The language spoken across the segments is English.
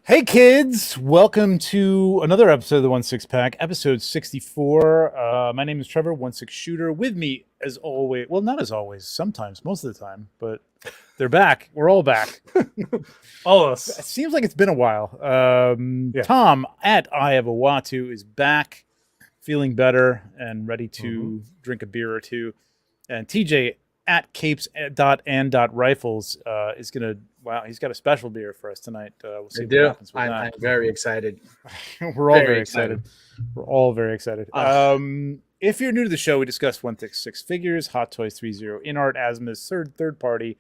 Hey kids, welcome to another episode of the 1-6 Pack, episode 64. My name is Trevor, 1-6 Shooter. With me, as always, well, not as always, sometimes, most of the time, but they're back. We're all back. All of us. It seems like it's been a while. Tom at I Have a Watu is back, feeling better and ready to drink a beer or two. And TJ at capes.and.rifles is going to, wow, he's got a special beer for us tonight. We'll see what happens with that. I'm very excited. We're all very excited. We're all very excited. If you're new to the show, we discuss 1-6 figures, Hot Toys 3.0, in-art, Asmus, third party,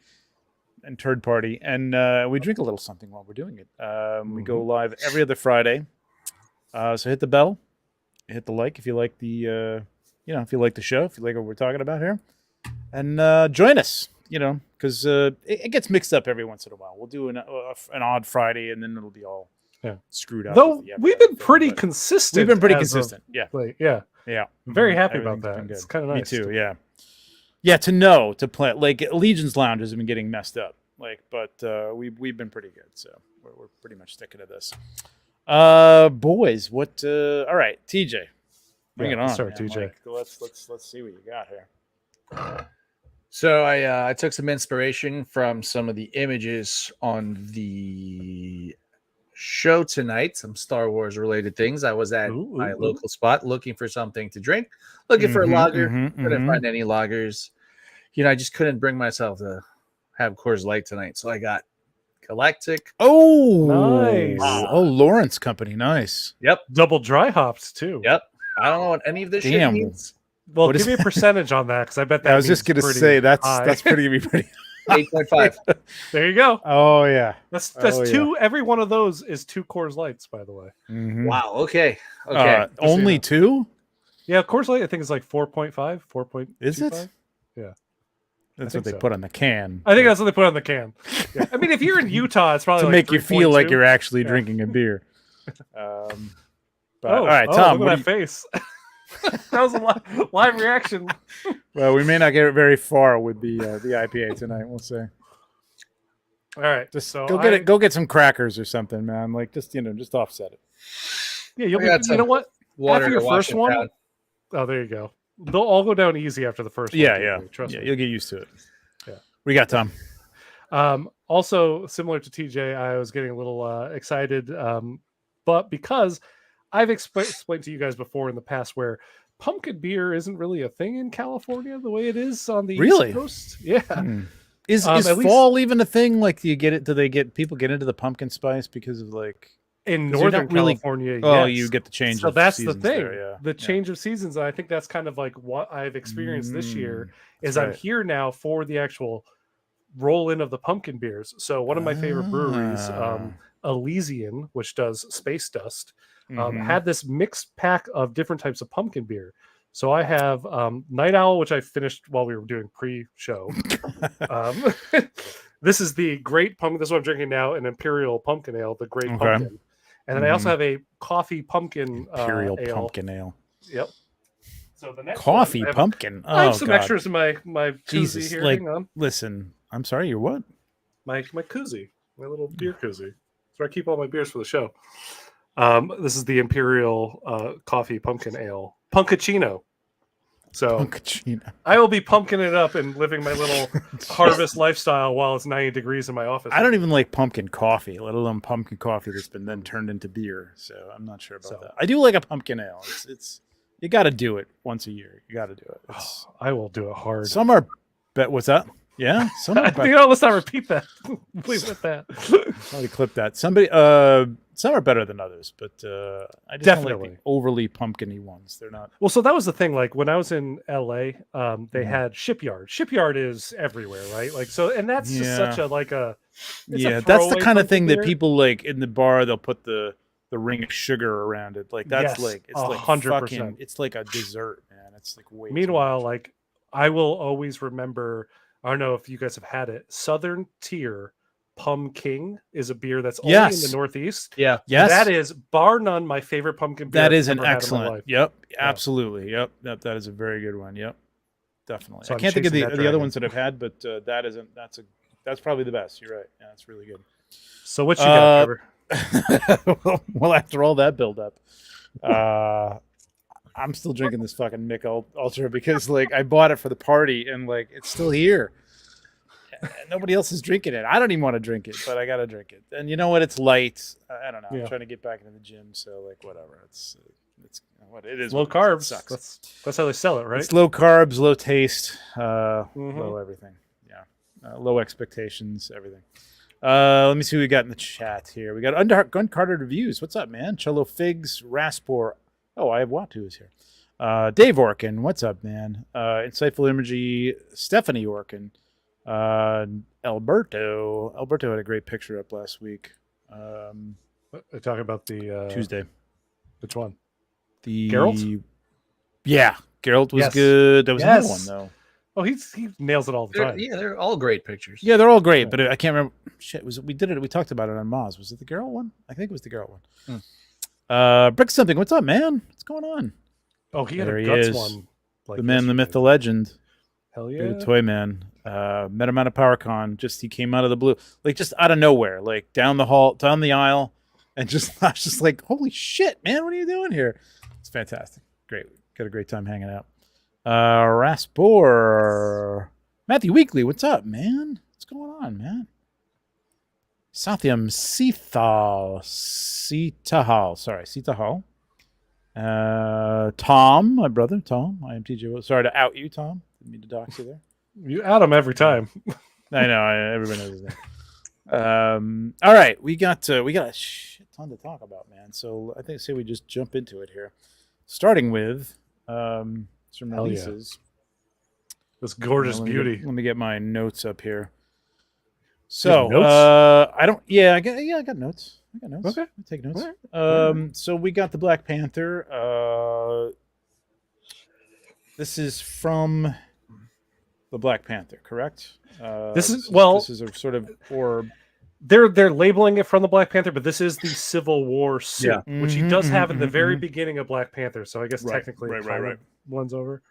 and third party. And we drink a little something while we're doing it. We go live every other Friday. So hit the bell, hit the like if you like the, if you like the show, if you like what we're talking about here. And join us, because it gets mixed up every once in a while. We'll do an odd Friday, and then it'll be all screwed up. Though we've been pretty consistent. We've been pretty consistent. Yeah. I'm very happy about that. It's kind of nice. Me too. Yeah. Yeah. To play like Legion's Lounge has been getting messed up. But we've been pretty good. So we're pretty much sticking to this. Boys, what? All right, TJ, bring it on. Sorry, TJ. Let's see what you got here. So I took some inspiration from some of the images on the show tonight, some Star Wars related things. I was at my local spot looking for something to drink, looking for a lager. Couldn't find any lagers. I just couldn't bring myself to have Coors Light tonight. So I got Galactic. Oh, nice. Oh, Lawrence Company. Nice. Yep. Double dry hops too. Yep. I don't know what any of this shit means. Well, give me a percentage on that because I bet that. I was just going to say that's pretty 8.5. There you go. Oh yeah, that's two. Yeah. Every one of those is 2 Coors Lights, by the way. Wow. Okay. Only 2? Yeah, Coors Light I think is like 4.5, 4.25. Is it? Yeah. That's what they put on the can. I think that's what they put on the can. Yeah. I mean, if you're in Utah, it's probably to make you feel like you're actually drinking a beer. All right, Tom. Look at that face. That was a live reaction. Well, we may not get very far with the IPA tonight. We'll see. All right, just go get some crackers or something, man. Just offset it. Yeah, you know what? After your first one, oh, there you go. They'll all go down easy after the first one. Yeah. Trust me. You'll get used to it. Yeah. What you got, Tom? Also, similar to TJ, I was getting a little excited, but because I've explained to you guys before in the past where pumpkin beer isn't really a thing in California the way it is on the East Coast. Yeah. Is fall even a thing? Like, do people get into the pumpkin spice because of in Northern California? Oh, yes. You get the change. So of that's the thing. There, the change of seasons. And I think that's kind of like what I've experienced this year. Is I'm here now for the actual roll in of the pumpkin beers. So one of my favorite breweries, Elysian, which does Space Dust. Had this mixed pack of different types of pumpkin beer. So I have Night Owl, which I finished while we were doing pre-show. This is the Great Pumpkin. This is what I'm drinking now, an Imperial Pumpkin Ale, the Great Pumpkin. And then I also have a Coffee Pumpkin Imperial Ale. Pumpkin Ale. Yep. So the next Coffee Pumpkin. I have some extras in my koozie here. Hang on. Listen, I'm sorry, you're what? My koozie, my little beer koozie. That's where I keep all my beers for the show. This is the Imperial Coffee Pumpkin Ale, Punkachino. So Punkachino. I will be pumpkin it up and living my little harvest lifestyle while it's 90 degrees in my office. I don't even like pumpkin coffee, let alone pumpkin coffee that's been then turned into beer. So I'm not sure about that. I do like a pumpkin ale. It's you got to do it once a year. You got to do it. I will do it hard. Some are what's that? Yeah, some are let's not repeat that. Please let that. Probably clip that. Somebody some are better than others, but I just don't like the overly pumpkin-y ones. They're not. Well, so that was the thing. Like when I was in LA, they had Shipyard. Shipyard is everywhere, right? And that's just such a that's the kind of thing that people like in the bar. They'll put the ring of sugar around it. It's 100%. It's like a dessert, man. It's like way. Meanwhile, I will always remember. I don't know if you guys have had it. Southern Tier Pumpkin is a beer that's only in the Northeast. Yeah. Yes. That is, bar none, my favorite pumpkin beer. That is an excellent. Yep. Absolutely. Yep. That is a very good one. Yep. Definitely. So I can't think of the other ones that I've had, but that's probably the best. You're right. Yeah, it's really good. So what you got, Trevor? Well, after all that build up, I'm still drinking this fucking Mick Ultra because like I bought it for the party and like it's still here. And nobody else is drinking it. I don't even want to drink it, but I gotta drink it. And you know what? It's light. I don't know. Yeah. I'm trying to get back into the gym, so like whatever. It's what it is. Low what it carbs. is. It sucks. That's how they sell it, right? It's low carbs, low taste, low everything. Yeah, low expectations, everything. Let me see what we got in the chat here. We got Gun Carter reviews. What's up, man? Cello Figs, Raspor. Oh, I have Watu is here. Dave Orkin, what's up, man? Insightful Imagery, Stephanie Orkin. Alberto had a great picture up last week. We're talking about the Tuesday. Which one? The Geralt? Yeah, Geralt was Yes. good. There was another one though. Oh, he nails it all the time. They're all great pictures. Yeah, they're all great, but I can't remember. Shit, we did it. We talked about it on Moz. Was it the Geralt one? I think it was the Geralt one. Brick something. What's up, man? What's going on? Oh, he had There a he guts is. one. Like The man, the myth, the yesterday. legend. Hell You're yeah. the toy man. Met him at a PowerCon. Just he came out of the blue, like just out of nowhere, like down the hall, down the aisle, and just I was just like, holy shit, man, what are you doing here? It's fantastic. Great. Got a great time hanging out. Raspor. Matthew Weekly, what's up, man? What's going on, man? Sathyam Sitahal. Tom, my brother, Tom. I am TJ. Sorry to out you, Tom. Didn't mean to dox you there. You out him every time. I know. Everybody knows his name. All right, we got a shit ton to talk about, man. So I think say we just jump into it here, starting with some Hell yeah. releases. This gorgeous beauty. Let me get my notes up here. So notes? I don't. Yeah, I got notes. Okay. I take notes. All right. So we got the Black Panther. This is from the Black Panther, correct? This is a sort of orb. They're labeling it from the Black Panther, but this is the Civil War suit, which he does have in the very beginning of Black Panther. So I guess technically it blends over.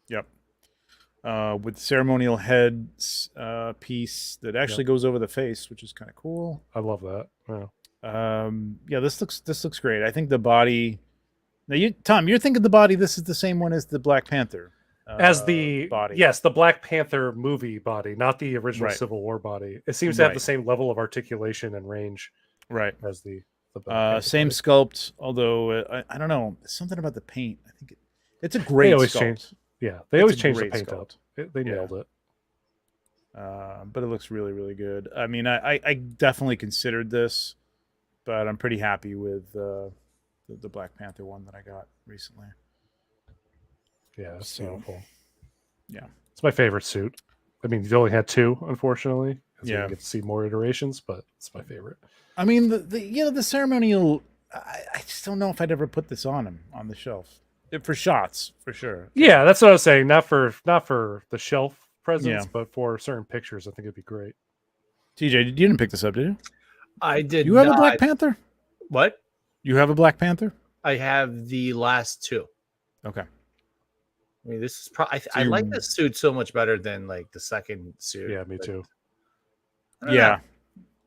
Yep. With ceremonial head piece that actually goes over the face, which is kind of cool. I love that. Yeah. This looks great. I think the body. Now, Tom, you're thinking the body. This is the same one as the Black Panther. As the body. Yes, the Black Panther movie body, not the original Civil War body. It seems to have the same level of articulation and range, as the Black Panther same body. sculpt. Although I don't know, something about the paint. I think it's a great. They always sculpt. change. Yeah, they always change the great paint sculpt. up. They nailed it. But it looks really, really good. I mean, I definitely considered this, but I'm pretty happy with the Black Panther one that I got recently. Yeah, it's So, beautiful. yeah. It's my favorite suit. I mean, you've only had two, unfortunately. So Yeah. you get to see more iterations, but it's my favorite. I mean, the ceremonial. I just don't know if I'd ever put this on him on the shelf for shots for sure. Yeah, that's what I was saying. Not for the shelf presence, Yeah. but for certain pictures, I think it'd be great. TJ, you didn't pick this up, did you? I did. You have not. a Black Panther? What? You have a Black Panther? I have the last two. Okay. I mean, this is probably. I like this suit so much better than like the second suit. Yeah, me too. Yeah,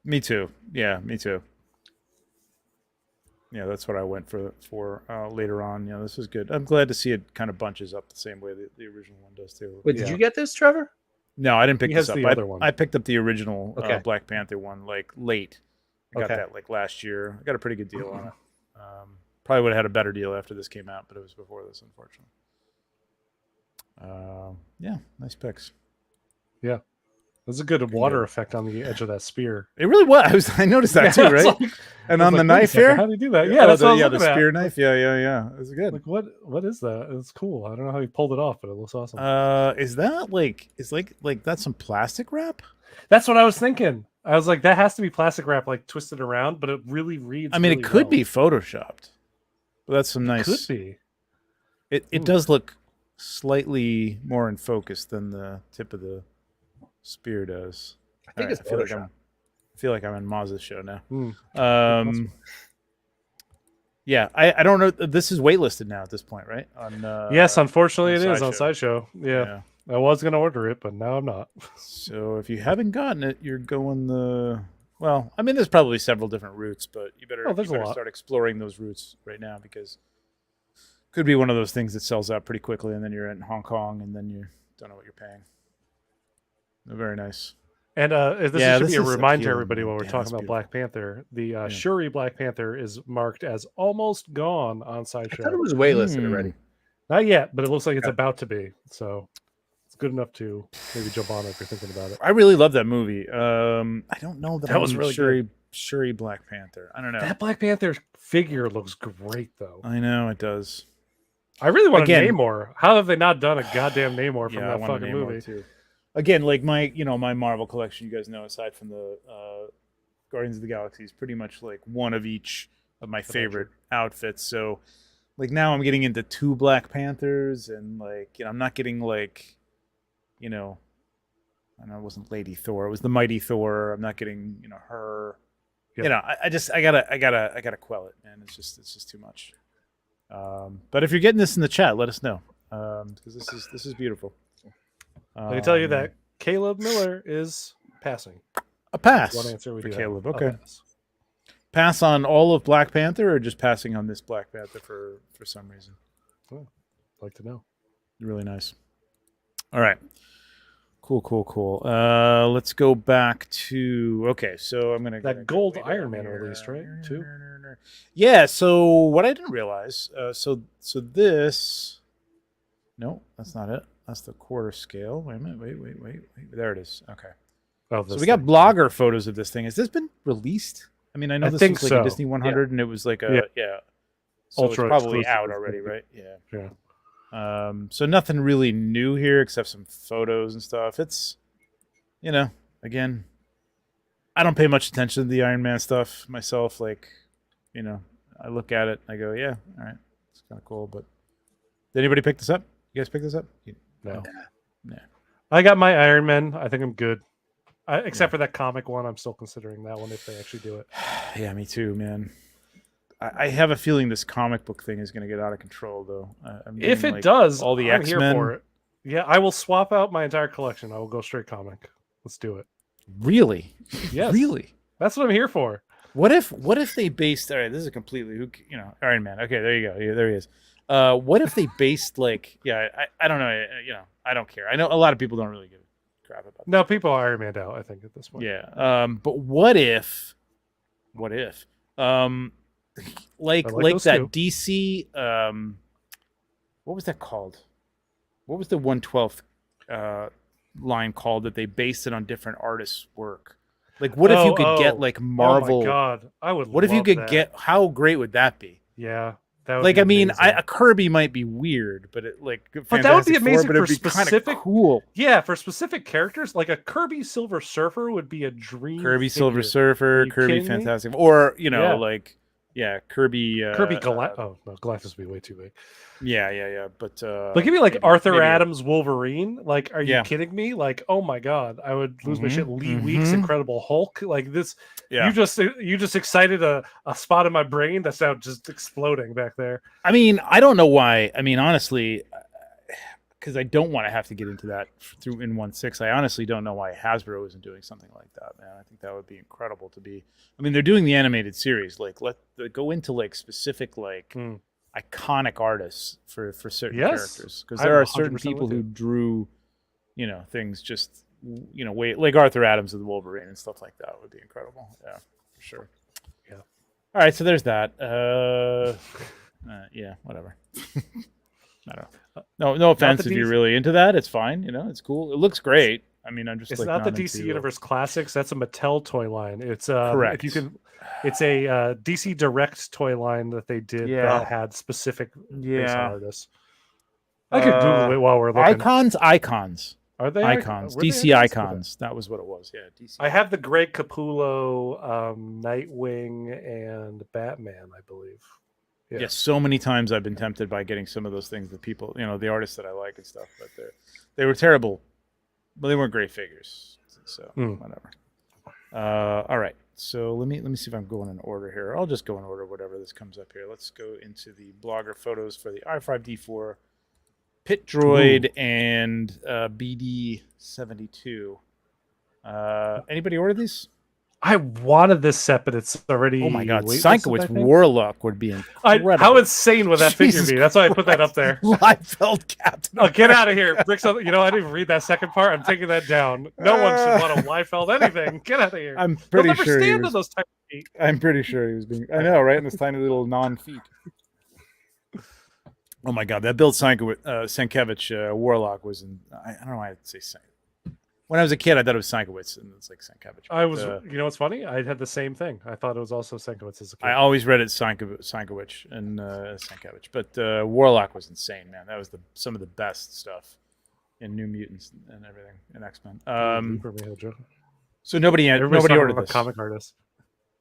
me too. Yeah, me too. Yeah, that's what I went for later on. Yeah, this is good. I'm glad to see it kind of bunches up the same way the original one does too. Wait, did you get this, Trevor? No, I didn't pick He this has up. the other one. I picked up the original Okay. Black Panther one like late. I got Okay. that like last year. I got a pretty good deal on it. Probably would have had a better deal after this came out, but it was before this, unfortunately. Yeah, nice picks. Yeah. There's a good water effect on the edge of that spear. It really was. I noticed that too, Yeah, it's right? like- And I was on the like, wait a knife second, here. How do you do that? Yeah, that's what I was the looking at. spear knife. Yeah. It's good. Like what is that? It's cool. I don't know how he pulled it off, but it looks awesome. Is that like that's some plastic wrap? That's what I was thinking. I was like, that has to be plastic wrap, like twisted around, but it really reads. I mean, really it could well. be photoshopped. But that's some nice. Could be. It does look slightly more in focus than the tip of the spear does. I think it's I feel like Photoshop. I feel like I'm in Maz's show now. Hmm. Yeah, I don't know. This is waitlisted now at this point, right? On Yes, unfortunately, on it is on Sideshow. Sideshow. Yeah, I was gonna order it, but now I'm not. So if you haven't gotten it, you're going the Well, I mean, there's probably several different routes, but you better, there's a lot. start exploring those routes right now because it could be one of those things that sells out pretty quickly, and then you're in Hong Kong, and then you don't know what you're paying. They're very nice. And should be a reminder to everybody when we're talking about Black Panther. The Shuri Black Panther is marked as almost gone on Sideshow. I thought it was waitlisted already. Not yet, but it looks like it's about to be. So it's good enough to maybe jump on it if you're thinking about it. I really love that movie. I don't know that was really good. Shuri Black Panther. I don't know. That Black Panther figure looks great, though. I know it does. I really want a Namor. How have they not done a goddamn Namor from that fucking movie? Too. Again, like my Marvel collection, you guys know, aside from the Guardians of the Galaxy, is pretty much like one of each of my favorite outfits. So, like now I'm getting into 2 Black Panthers, and like I'm not getting like, I know it wasn't Lady Thor, it was the Mighty Thor. I'm not getting her. Yep. I gotta quell it, man. It's just too much. But if you're getting this in the chat, let us know because this is beautiful. I can tell you that Caleb Miller is passing. A pass. One answer we for do Caleb. Have. Okay. Pass on all of Black Panther, or just passing on this Black Panther for some reason? Oh, I'd like to know. Really nice. All right. Cool. Let's go back to so I'm gonna that gold Iron Man released, right? Too. Yeah. So what I didn't realize. So this. No, that's not it. That's the quarter scale. Wait a minute. Wait. There it is. Okay. Oh, so we got blogger photos of this thing. Has this been released? I mean, I know this was like a Disney 100, and it was like a So Ultra it's probably out already, right? Yeah. So nothing really new here except some photos and stuff. It's, again, I don't pay much attention to the Iron Man stuff myself. Like, I look at it and I go, yeah, all right, it's kind of cool. But did anybody pick this up? You guys pick this up? No. Nah. I got my Iron Man. I think I'm good. Except for that comic one, I'm still considering that one if they actually do it. Yeah, me too, man. I have a feeling this comic book thing is going to get out of control, though. If it does, all the I'm X-Men. here for it. Yeah, I will swap out my entire collection. I will go straight comic. Let's do it. Really? Yes. Really? That's what I'm here for. What if they based? All right, this is completely Iron Man. Okay, there you go. Yeah, there he is. What if they based like? Yeah, I don't know. I don't care. I know a lot of people don't really give a crap about that. No, people are Iron Man'd out, I think, at this point. Yeah. But what if? Like that too. DC. What was that called? What was the 1/12 line called that they based it on different artists' work? Like, what if you could get like Marvel? Oh my god, I would. What if you could get? How great would that be? Yeah, that would like be I mean, amazing. A Kirby might be weird, but it like. But that would be amazing for specific. Cool. Yeah, for specific characters, like a Kirby Silver Surfer would be a dream. Kirby Silver Surfer, Kirby Fantastic, or like. Yeah, Kirby. Galactus. Oh no, Galactus would be way too big. Yeah. But give me like Arthur Adams Wolverine. Like, are you kidding me? Like, oh my god, I would lose my shit. Lee Weeks, Incredible Hulk. Like this. Yeah. You just excited a spot in my brain that's now just exploding back there. I mean, I don't know why. I mean, honestly, because I don't want to have to get into that through in 1/6. I honestly don't know why Hasbro isn't doing something like that, man. I think that would be incredible to be. I mean, they're doing the animated series. Like, go into like specific like iconic artists for certain characters, because there are certain people who drew, things just way like Arthur Adams of the Wolverine and stuff like that would be incredible. Yeah, for sure. Yeah. All right, so there's that. Yeah, whatever. I don't know. No offense if you're really into that. It's fine. It's cool. It looks great. I mean, I'm just. It's not the DC Universe Classics. That's a Mattel toy line. It's correct. If you can, it's a DC Direct toy line that they did that had specific face artists. I could Google it while we're looking. Icons. Are they icons? DC icons. That was what it was. Yeah, DC. I have the Greg Capullo, Nightwing, and Batman, I believe. Yeah. Yes, so many times I've been tempted by getting some of those things that people, the artists that I like and stuff, but they were terrible, but they weren't great figures. So whatever. All right. So let me see if I'm going in order here. I'll just go in order, whatever this comes up here. Let's go into the blogger photos for the R5D4, Pit Droid, and BD72. Anybody order these? I wanted this set, but it's already. Oh my god, waitlisted, Sienkiewicz Warlock would be incredible. How insane would that figure be? That's why I put that up there. Liefeld Captain. Oh, get out of here. Bricks on, you know, I didn't even read that second part. I'm taking that down. No one should want to Liefeld anything. Get out of here. I'm pretty never sure stand on those type of feet. I'm pretty sure he was being. I know, right? In this tiny little non-feet. Oh my god, that build Sienkiewicz Warlock was in. I don't know why I'd say Sienkiewicz. When I was a kid, I thought it was Sienkiewicz, and it's like Sienkiewicz. I was, you know, what's funny? I had the same thing. I thought it was also Sienkiewicz as a kid. I always read it Sienkiewicz and Sienkiewicz, but Warlock was insane, man. That was some of the best stuff in New Mutants and everything in X-Men. So nobody ordered this. Comic artist.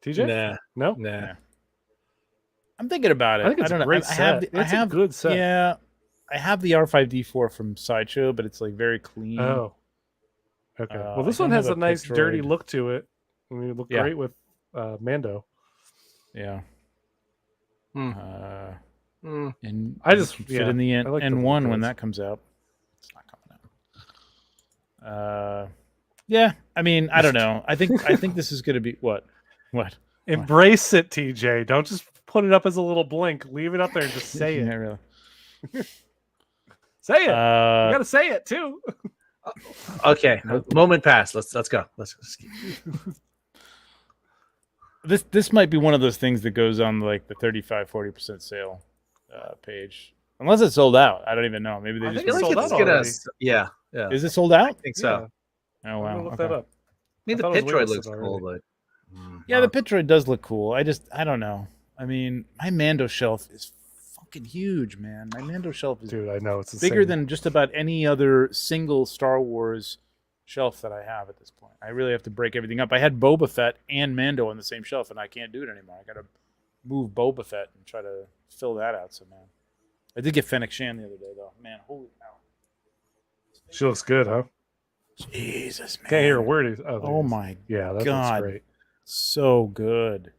TJ? Nah. I'm thinking about it. I think it's a great set. It's a good set. Yeah, I have the R5D4 from Sideshow, but it's like very clean. Oh. Okay. Well, this one has a nice dirty look to it. I mean, it looked great with Mando. Yeah. And I just fit in the N1 when that comes out. It's not coming out. Yeah. I mean, I don't know. I think this is going to be what? Embrace it, TJ. Don't just put it up as a little blink. Leave it up there and just say it. Yeah, really. Say it. You got to say it too. Okay, moment passed. Let's go. Let's This might be one of those things that goes on like the 35-40% sale page, unless it's sold out. I don't even know. Maybe they just sold out already. Yeah. Is it sold out? I think so. Yeah. Oh wow. Look that up. I mean, the pit droid looks cool, but yeah, the pit droid does look cool. I don't know. I mean, my Mando shelf is fucking huge, man. My Mando shelf is I know it's bigger than just about any other single Star Wars shelf that I have at this point. I really have to break everything up. I had Boba Fett and Mando on the same shelf, and I can't do it anymore. I got to move Boba Fett and try to fill that out somehow. I did get Fennec Shan the other day, though. Man, holy cow. She looks good, huh? Jesus, man. Can't hear a word. Oh my yeah, that God. looks great. So good.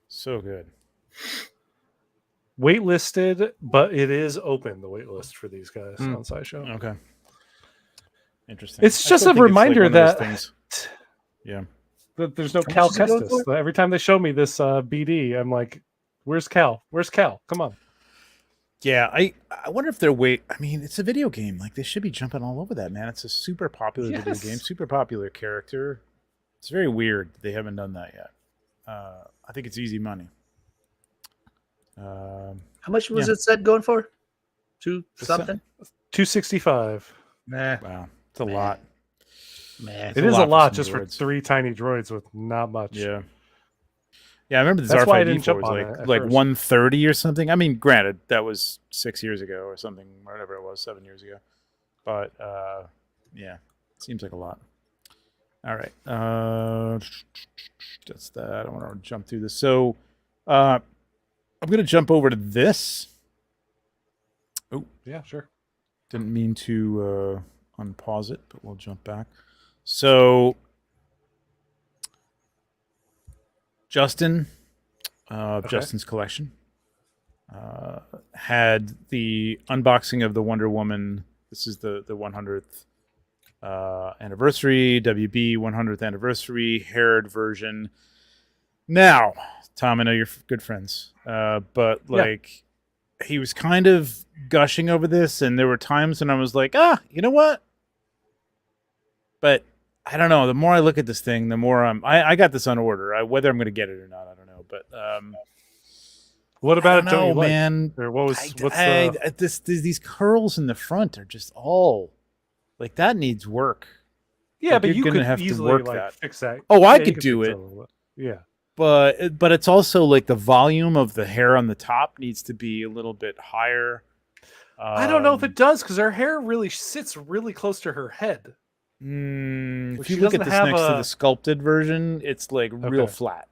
So good. Waitlisted, but it is open, the waitlist for these guys on Sideshow. Okay. Interesting. It's just a reminder that that there's no Cal Kestis. Every time they show me this BD, I'm like, where's Cal? Where's Cal? Come on. Yeah, I wonder if they're I mean, it's a video game. Like, they should be jumping all over that, man. It's a super popular video game, super popular character. It's very weird they haven't done that yet. I think it's easy money. How much was it set going for? $2 $265. Nah. Wow, it's a lot. Man, it is a lot just for 3 tiny droids with not much. Yeah. Yeah, I remember this That's why I didn't R5D4 jump was on like it 130 or something. I mean, granted, that was 6 years ago or something, whatever it was, 7 years ago. But yeah, it seems like a lot. All right, that's that. I don't want to jump through this. So I'm going to jump over to this. Oh, yeah, sure. Didn't mean to unpause it, but we'll jump back. So Justin, Justin's collection, had the unboxing of the Wonder Woman. This is the 100th anniversary, WB 100th anniversary, haired version. Now, Tom, I know you're good friends, but like, he was kind of gushing over this, and there were times when I was like, you know what? But I don't know. The more I look at this thing, the more I got this on order. Whether I'm going to get it or not, I don't know. But what about it? Don't you like? Man? Or what's these curls in the front are just all like that needs work. Yeah, like, but you could have easily to work like that. fix that. Oh, I could do it. Yeah. But it's also like the volume of the hair on the top needs to be a little bit higher. I don't know if it does, because her hair really sits really close to her head. If you look at this next to the sculpted version, it's like real flat.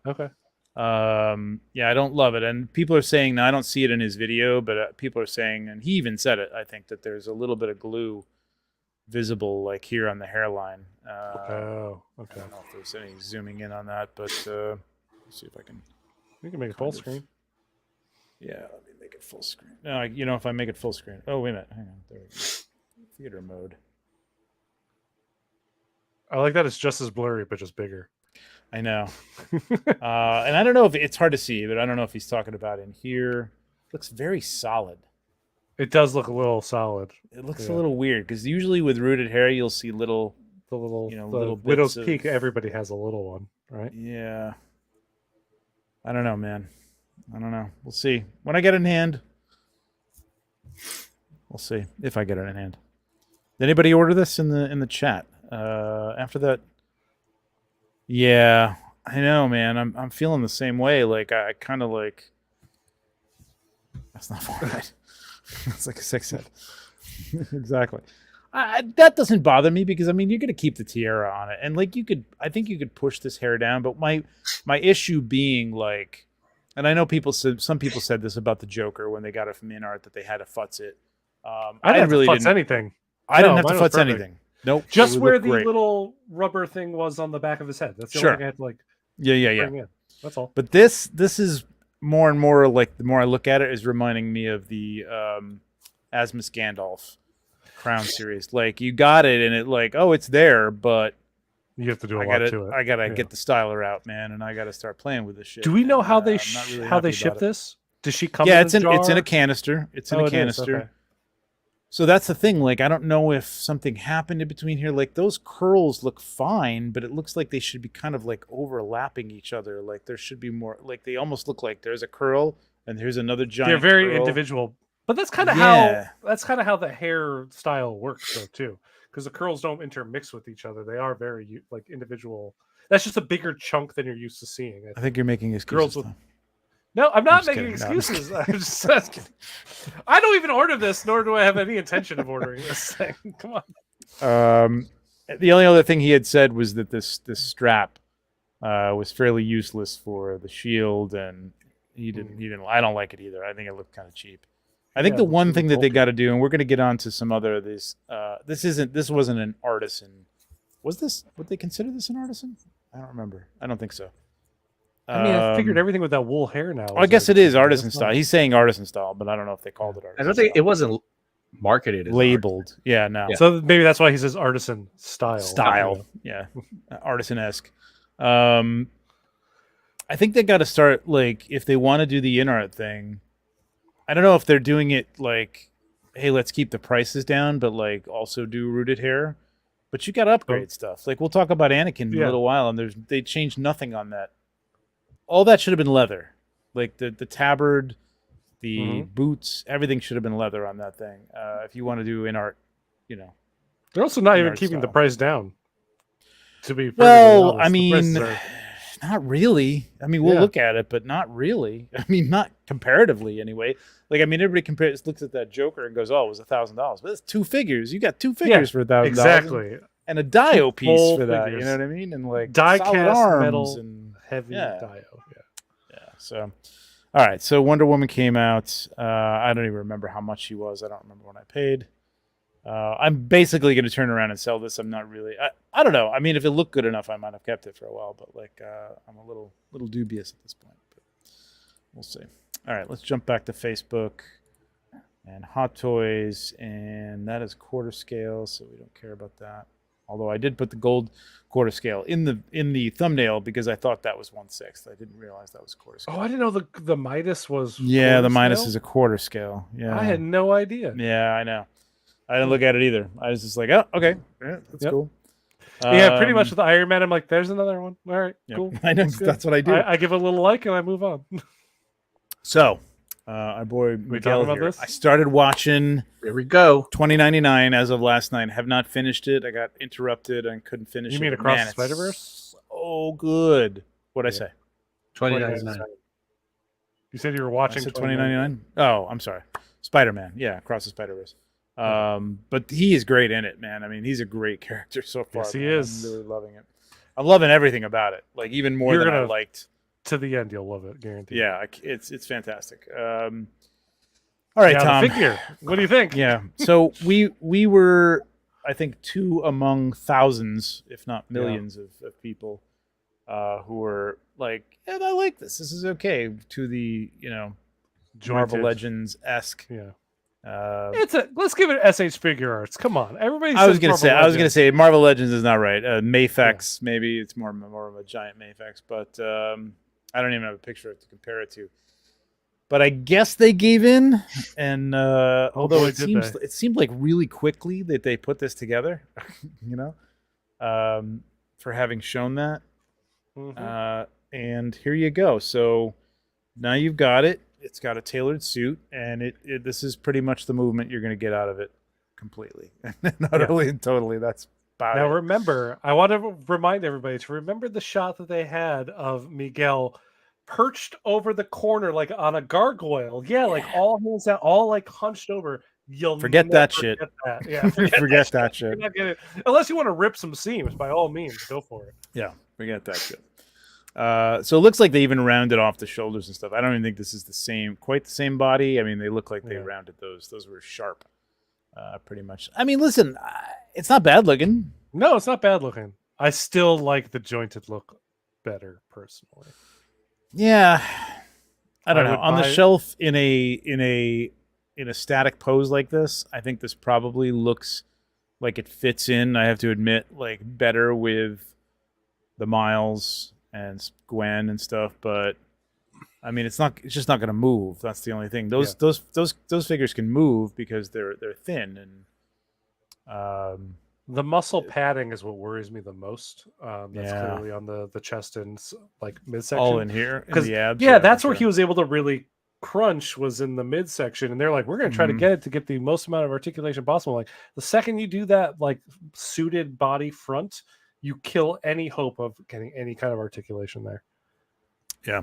Okay. Yeah, I don't love it. And people are saying, now I don't see it in his video, but people are saying, and he even said it, I think, that there's a little bit of glue visible like here on the hairline. Okay. I don't know if there's any zooming in on that, but let's see if I can. You can make it full screen. Yeah, let me make it full screen. No, you know, if I make it full screen. Oh, wait a minute. Hang on. There we go. Theater mode. I like that it's just as blurry, but just bigger. I know. And I don't know if it's hard to see, but I don't know if he's talking about in here. Looks very solid. It does look a little solid. It looks a little weird because usually with rooted hair, you'll see little, little widow's bits peak. Everybody has a little one, right? Yeah. I don't know, man. I don't know. We'll see when I get it in hand. We'll see if I get it in hand. Did anybody order this in the chat? After that. Yeah, I know, man. I'm feeling the same way. Like I kind of like. That's not right. It's like a 6 head. Exactly. That doesn't bother me because I mean you're gonna keep the tiara on it, and like I think you could push this hair down. But my issue being like, and I know some people said this about the Joker when they got it from InArt that they had to futz it. I didn't really futz anything. I didn't have to futz anything. Nope. Just where the little rubber thing was on the back of his head. That's the only thing I had to like. Yeah. That's all. But this is more and more like the more I look at it is reminding me of the Asmus Gandalf Crown series. Like you got it and it like, oh, it's there, but you have to do a lot to it. I gotta get the styler out, man, and I gotta start playing with this shit. Do we know how they ship this? Does she come? Yeah, it's in a canister. It's in a canister. Okay. So that's the thing. Like, I don't know if something happened in between here. Like, those curls look fine, but it looks like they should be kind of like overlapping each other. Like, there should be more. Like, they almost look like there's a curl and here's another giant. They're very curl. Individual, but that's kind of how the hair style works, though, too. Because the curls don't intermix with each other. They are very like individual. That's just a bigger chunk than you're used to seeing. I think you're making excuses. Girls with. No, I'm not making excuses. I'm just asking. I don't even order this, nor do I have any intention of ordering this thing. Come on. The only other thing he had said was that this strap was fairly useless for the shield, and he didn't. I don't like it either. I think it looked kind of cheap. I think the one thing that they got to do, and we're going to get on to some other of these. This wasn't an artisan. Was this? Would they consider this an artisan? I don't remember. I don't think so. I mean, I figured everything with that wool hair now. I guess it is artisan style. He's saying artisan style, but I don't know if they called it artisan. I don't think it wasn't marketed as labeled. Yeah, no. Yeah. So maybe that's why he says artisan style. Yeah, artisan-esque. I think they got to start like if they want to do the InArt thing. I don't know if they're doing it like, hey, let's keep the prices down, but like also do rooted hair. But you got to upgrade stuff. Like we'll talk about Anakin in a little while, and they changed nothing on that. All that should have been leather, like the tabard, the boots, everything should have been leather on that thing. If you want to do InArt, they're also not even keeping the price down. To be honest, I mean, not really. I mean, we'll look at it, but not really. I mean, not comparatively anyway. Like, I mean, everybody looks at that Joker and goes, "Oh, it was $1,000," but it's 2 figures. You got 2 figures for $1,000, exactly, and a dio piece for that. You know what I mean? And like die-cast metal and heavy dio. Yeah. So, all right. So Wonder Woman came out. I don't even remember how much she was. I don't remember when I paid. I'm basically going to turn around and sell this. I'm not really. I don't know. I mean, if it looked good enough, I might have kept it for a while. But like, I'm a little dubious at this point. But we'll see. All right. Let's jump back to Facebook and Hot Toys, and that is quarter scale, so we don't care about that. Although I did put the gold quarter scale in the thumbnail because I thought that was 1/6. I didn't realize that was quarter scale. Oh, I didn't know the Midas was. Yeah, the Midas is a quarter scale. Yeah, I had no idea. Yeah, I know. I didn't look at it either. I was just like, oh, okay, yeah, that's cool. Yeah, pretty much with the Iron Man, I'm like, there's another one. All right, cool. I know that's what I do. I give a little like and I move on. So, our boy Miguel here. I started watching. Here we go. 2099 as of last night. Have not finished it. I got interrupted and couldn't finish it. You mean Across the Spider-Verse? Oh, good. What'd I say? 2099. You said you were watching 2099? Oh, I'm sorry. Spider-Man. Yeah, Across the Spider-Verse. But he is great in it, man. I mean, he's a great character so far. Yes, he is. I'm really loving it. I'm loving everything about it. Like even more than I liked. To the end, you'll love it, guaranteed. Yeah, it's fantastic. All right, Tom. The figure. What do you think? Yeah. So we were, I think, 2 among thousands, if not millions, of people who were like, "Yeah, I like this. This is okay." To the Marvel Legends-esque Let's give it SH Figure Arts. Come on, everybody. I was gonna say Marvel Legends is not right. Mafex, maybe it's more of a giant Mafex, but I don't even have a picture to compare it to. But I guess they gave in, and although it seemed like really quickly that they put this together, you know, for having shown that. And here you go. So now you've got it. It's got a tailored suit, and this is pretty much the movement you're going to get out of it completely. Not only and totally. That's about now. it. Remember, I want to remind everybody to remember the shot that they had of Miguel perched over the corner like on a gargoyle. Yeah, like all hands out, all like hunched over. You'll forget that shit. That. Yeah, forget that shit. You're not gonna, unless you want to rip some seams, by all means, go for it. Yeah, forget that shit. So it looks like they even rounded off the shoulders and stuff. I don't even think this is quite the same body. I mean, they look like they rounded those. Those were sharp, pretty much. I mean, listen, it's not bad looking. No, it's not bad looking. I still like the jointed look better, personally. Yeah, I don't know. On the shelf in a static pose like this, I think this probably looks like it fits in. I have to admit, like better with the Miles and Gwen and stuff, but I mean, it's just not going to move. That's the only thing. Those figures can move because they're thin, and the muscle padding is what worries me the most. That's clearly on the chest and like midsection. All in here, in the abs. Yeah, that's where he was able to really crunch, was in the midsection, and they're like, we're going to try to get the most amount of articulation possible. Like the second you do that, like suited body front, you kill any hope of getting any kind of articulation there. Yeah.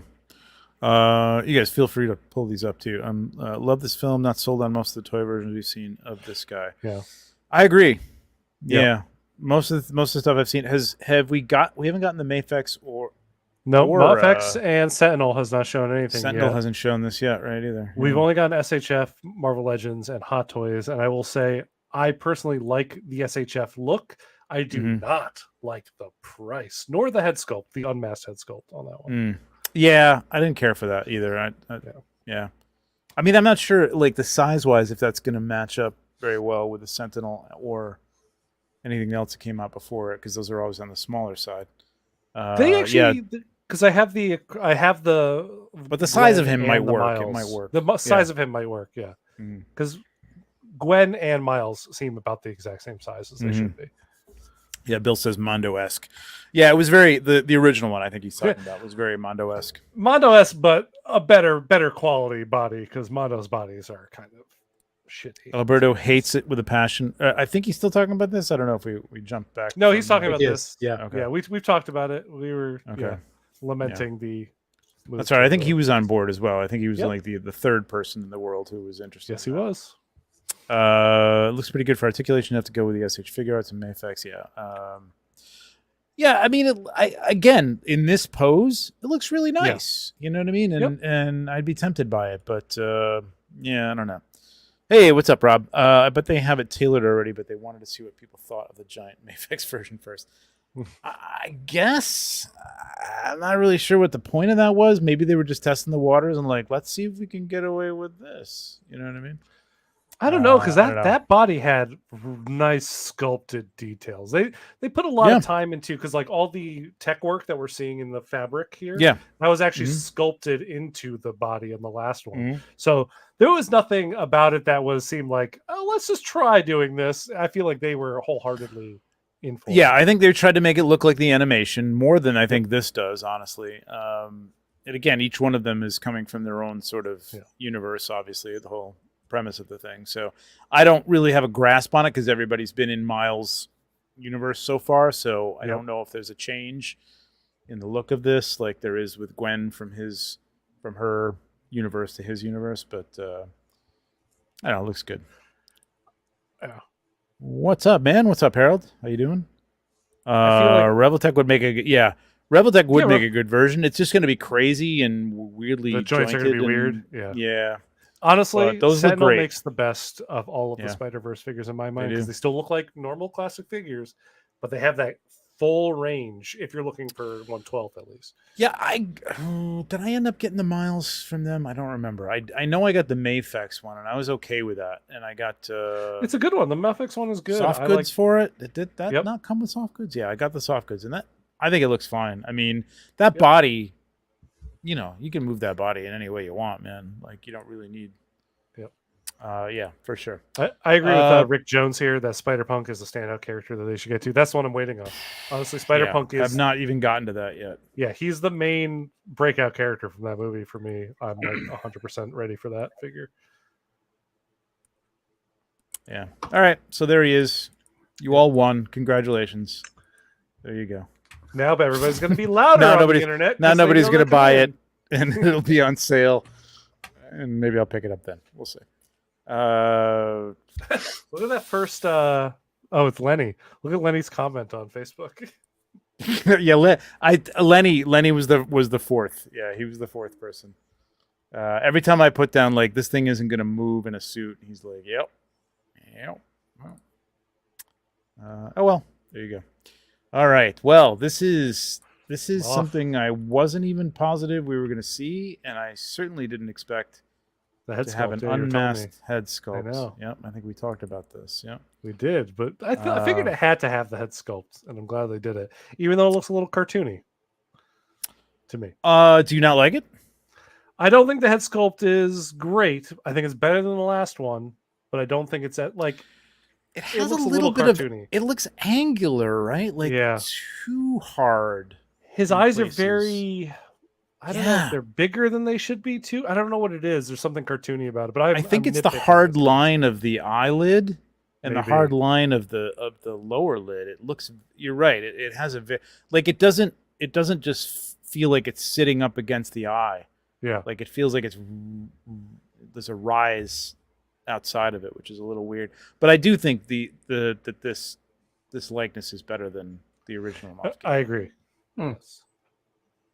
You guys feel free to pull these up too. Love this film. Not sold on most of the toy versions we've seen of this guy. Yeah, I agree. Yeah. Most of the stuff I've seen we haven't gotten the Mafex or Mafex and Sentinel has not shown anything. Sentinel yet. Hasn't shown this yet, right? Either. We've only gotten SHF, Marvel Legends, and Hot Toys, and I will say I personally like the SHF look. I do not like the price, nor the head sculpt, the unmasked head sculpt on that one. Yeah, I didn't care for that either. Yeah. I mean, I'm not sure, like the size-wise, if that's going to match up very well with the Sentinel or anything else that came out before it, because those are always on the smaller side. They actually, because I have the, but the size of him might work. Miles. It might work. The size of him might work. Yeah, because Gwen and Miles seem about the exact same size as they should be. Yeah, Bill says Mando-esque. Yeah, it was very the original one. I think he's talking about was very Mando-esque. Mando-esque, but a better quality body, because Mando's bodies are kind of shitty. Alberto hates it with a passion. I think he's still talking about this. I don't know if we jumped back. No, he's talking about this. Yeah, okay. Yeah, we've talked about it. We were lamenting the. That's right. I think he was on board as well. I think he was like the third person in the world who was interested. Yes, he was. Looks pretty good for articulation. You have to go with the SH Figure Arts and Mafex. Yeah. I mean, again, in this pose, it looks really nice. You know what I mean? And I'd be tempted by it, but I don't know. Hey, what's up, Rob? But they have it tailored already, but they wanted to see what people thought of the giant Mafex version first. I guess I'm not really sure what the point of that was. Maybe they were just testing the waters and like, let's see if we can get away with this. You know what I mean? I don't know, because that body had nice sculpted details. They put a lot of time into, because like all the tech work that we're seeing in the fabric here, that was actually sculpted into the body in the last one. So there was nothing about it that seemed like, oh, let's just try doing this. I feel like they were wholeheartedly in for it. Yeah, I think they tried to make it look like the animation more than I think this does, honestly. And again, each one of them is coming from their own sort of universe, obviously, the whole premise of the thing. So I don't really have a grasp on it because everybody's been in Miles' universe so far. So I don't know if there's a change in the look of this, like there is with Gwen from her universe to his universe. But I don't know, it looks good. Yeah. What's up, man? What's up, Harold? How you doing? Reveltech would make Reveltech would make a good version. It's just going to be crazy and weirdly. The joints are going to be weird. Yeah. Honestly, those Sentinel look great. makes the best of all of the Spider-Verse figures in my mind, because they still look like normal classic figures, but they have that full range if you're looking for 1/12 at least. Yeah, did I end up getting the miles from them? I don't remember. I know I got the Mayfex one, and I was okay with that. And I got it's a good one. The Mefix one is good. Soft goods for it. Did that not come with soft goods? Yeah, I got the soft goods, and that I think it looks fine. I mean, that body, you can move that body in any way you want, man. Like you don't really need. Yeah, for sure. I agree with Rick Jones here that Spider-Punk is the standout character that they should get to. That's what I'm waiting on. Honestly, Spider-Punk is... I've not even gotten to that yet. Yeah, he's the main breakout character from that movie for me. I'm like 100% ready for that figure. Yeah. All right, so there he is. You all won. Congratulations. There you go. Now everybody's going to be louder on the internet. Now nobody's going to buy it, and it'll be on sale. And maybe I'll pick it up then. We'll see. Look at that first it's Lenny. Look at Lenny's comment on Facebook. Yeah, Lenny was the fourth. Yeah, he was the fourth person. Every time I put down like this thing isn't gonna move in a suit, he's like, yep. Oh well, there you go. All right. Well, this is something I wasn't even positive we were gonna see, and I certainly didn't expect the head to have an unmasked head sculpt. I know. Yep, I think we talked about this. Yep, we did, but I figured it had to have the head sculpt, and I'm glad they did it, even though it looks a little cartoony to me. Do you not like it? I don't think the head sculpt is great. I think it's better than the last one, but I don't think it's at like. It has a little bit cartoony. It looks angular, right? Like too hard. His eyes are very. I don't know if they're bigger than they should be too. I don't know what it is. There's something cartoony about it, but I think it's the hard line of the eyelid and the hard line of the lower lid. It looks. You're right. It has it doesn't just feel like it's sitting up against the eye. Yeah. Like it feels like there's a rise outside of it, which is a little weird. But I do think that this likeness is better than the original. I agree.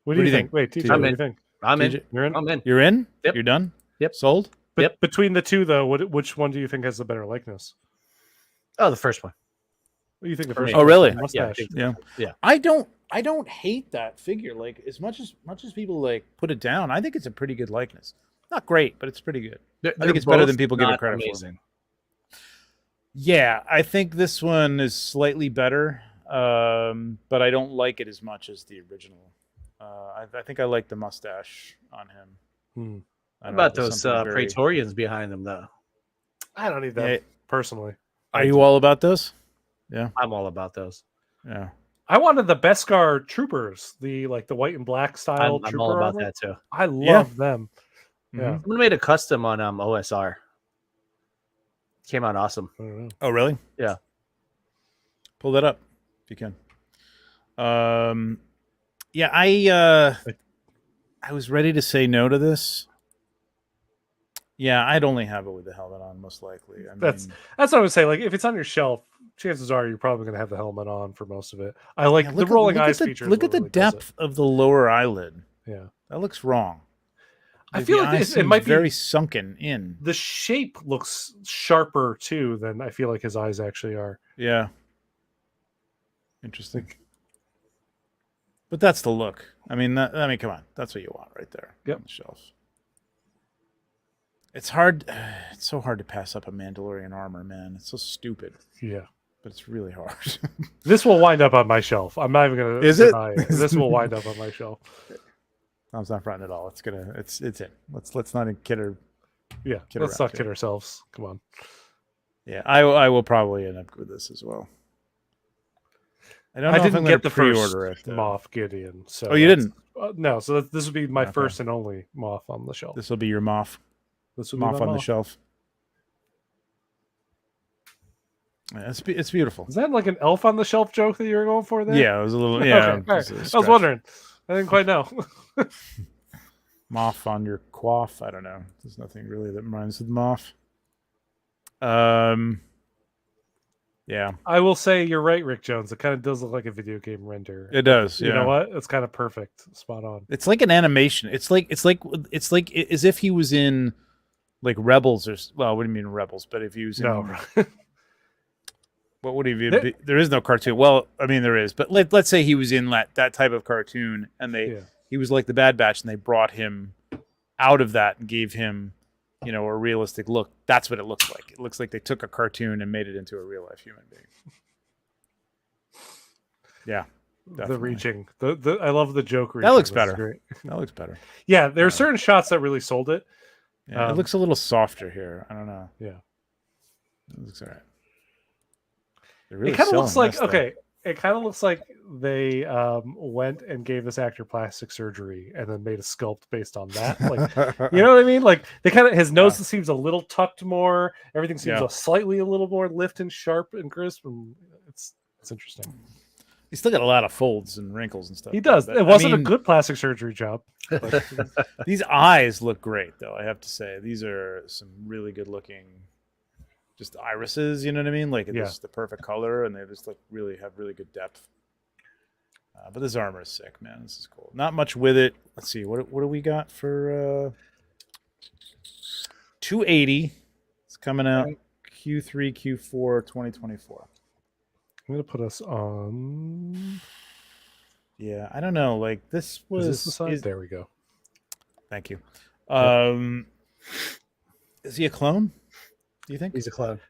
What do you think? Wait, TJ, what do you think? I'm in. You're in? I'm in. You're in? Yep. You're done? Yep. Sold? But between the two, though, which one do you think has the better likeness? Oh, the first one. What do you think the first one? Oh, really? Mustache. Yeah. I don't hate that figure. Like as much as people like put it down, I think it's a pretty good likeness. Not great, but it's pretty good. I think it's better than people give it credit for. Yeah, I think this one is slightly better, but I don't like it as much as the original. I think I like the mustache on him. How about those Praetorians behind him, though? I don't need that personally. Are you all about those? Yeah, I'm all about those. Yeah, I wanted the Beskar troopers, the white and black style. I'm all about that too. I love them. Yeah, someone made a custom on OSR. Came out awesome. Oh, really? Yeah. Pull that up if you can. Yeah, I was ready to say no to this. Yeah, I'd only have it with the helmet on, most likely. That's what I would say. Like, if it's on your shelf, chances are you're probably going to have the helmet on for most of it. I like the rolling eyes feature. Look at the depth of the lower eyelid. Yeah, that looks wrong. I feel like it might be very sunken in. The shape looks sharper too than I feel like his eyes actually are. Yeah. Interesting. But that's the look. I mean, come on. That's what you want right there on the shelf. It's hard. It's so hard to pass up a Mandalorian armor, man. It's so stupid. Yeah. But it's really hard. This will wind up on my shelf. I'm not even going to deny it. This will wind up on my shelf. Tom's not fronting at all. It's in. Let's not kid her. Yeah. Let's not kid ourselves. Come on. Yeah, I will probably end up with this as well. I didn't get the first Moff Gideon. So you didn't? No. So this would be my first and only Moff on the shelf. This will be your Moff. This will Moff on the shelf. Yeah, it's beautiful. Is that like an elf on the shelf joke that you were going for there? Yeah, it was a little. Yeah, okay, right. I was wondering. I didn't quite know. Moff on your quaff. I don't know. There's nothing really that rhymes with Moff. Yeah. I will say you're right, Rick Jones. It kind of does look like a video game render. It does. You know what? It's kind of perfect. Spot on. It's like an animation. It's like as if he was in like Rebels or what do you mean Rebels? But if he was in What would he be? There is no cartoon. Well, I mean there is, but let's say he was in that type of cartoon, and he was like the Bad Batch, and they brought him out of that and gave him, a realistic look. That's what it looks like. It looks like they took a cartoon and made it into a real life human being. Yeah. Definitely. The reaching. I love the joke reaching. That looks better. Great. That looks better. Yeah, there are certain shots that really sold it. Yeah, it looks a little softer here. I don't know. Yeah. It looks all right. Really it kind of looks like this, it kind of looks like they went and gave this actor plastic surgery and then made a sculpt based on that. Like, you know what I mean? Like they kind of his nose seems a little tucked more. Everything seems slightly a little more lift and sharp and crisp. And it's interesting. He's still got a lot of folds and wrinkles and stuff. He does. It wasn't a good plastic surgery job. But these eyes look great, though. I have to say, these are some really good looking. Just irises, you know what I mean? Like it's the perfect color, and they just like really have really good depth. But this armor is sick, man. This is cool. Not much with it. Let's see, what do we got for 280? It's coming out Q3, Q4, 2024. I'm gonna put us on. Yeah, I don't know. Like this was. Is this the size? There we go. Thank you. Is he a clone? Do you think he's a clone?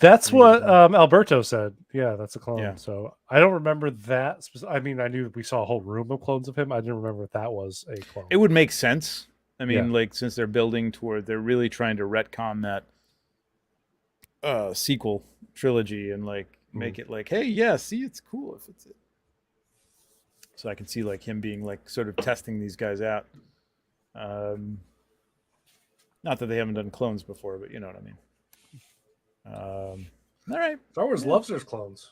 That's what Alberto said. Yeah, that's a clone. Yeah. So I don't remember that. I mean, I knew we saw a whole room of clones of him. I didn't remember if that was a clone. It would make sense. I mean, like since they're building toward, they're really trying to retcon that sequel trilogy and like make it like, hey, see, it's cool if it's it. So I can see like him being like sort of testing these guys out. Not that they haven't done clones before, but you know what I mean. All right. Star Wars loves their clones.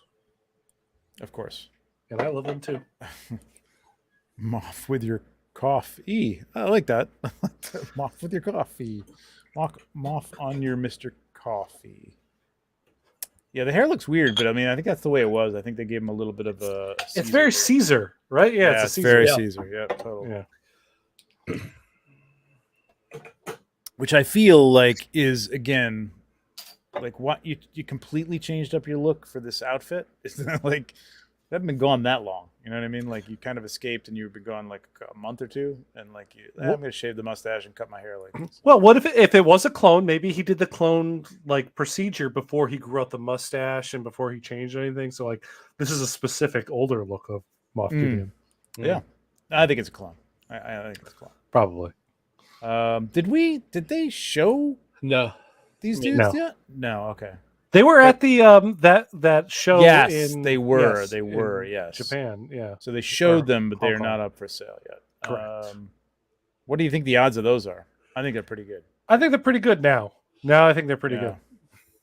Of course. And I love them too. Moff with your coffee. I like that. Moff with your coffee. Moff on your Mr. Coffee. Yeah, the hair looks weird, but I mean, I think that's the way it was. I think they gave him a little bit of a. Caesar it's very Caesar, right? Yeah, it's very Caesar. Yeah, totally. Yeah. Which I feel like is again, like what you completely changed up your look for this outfit. Isn't it like you haven't been gone that long? You know what I mean? Like you kind of escaped and you've been gone like a month or two, and like I'm gonna shave the mustache and cut my hair like this. Well, what if it was a clone? Maybe he did the clone like procedure before he grew out the mustache and before he changed anything. So like this is a specific older look of Moff Gideon. Yeah, I think it's a clone. I think it's a clone. Probably. Did they show these dudes yet? No, okay. They were at the that show. Yes, they were. They were. Yes, Japan. Yeah. So they showed them, but they're not up for sale yet. Correct. What do you think the odds of those are? I think they're pretty good. I think they're pretty good now. Now I think they're pretty good.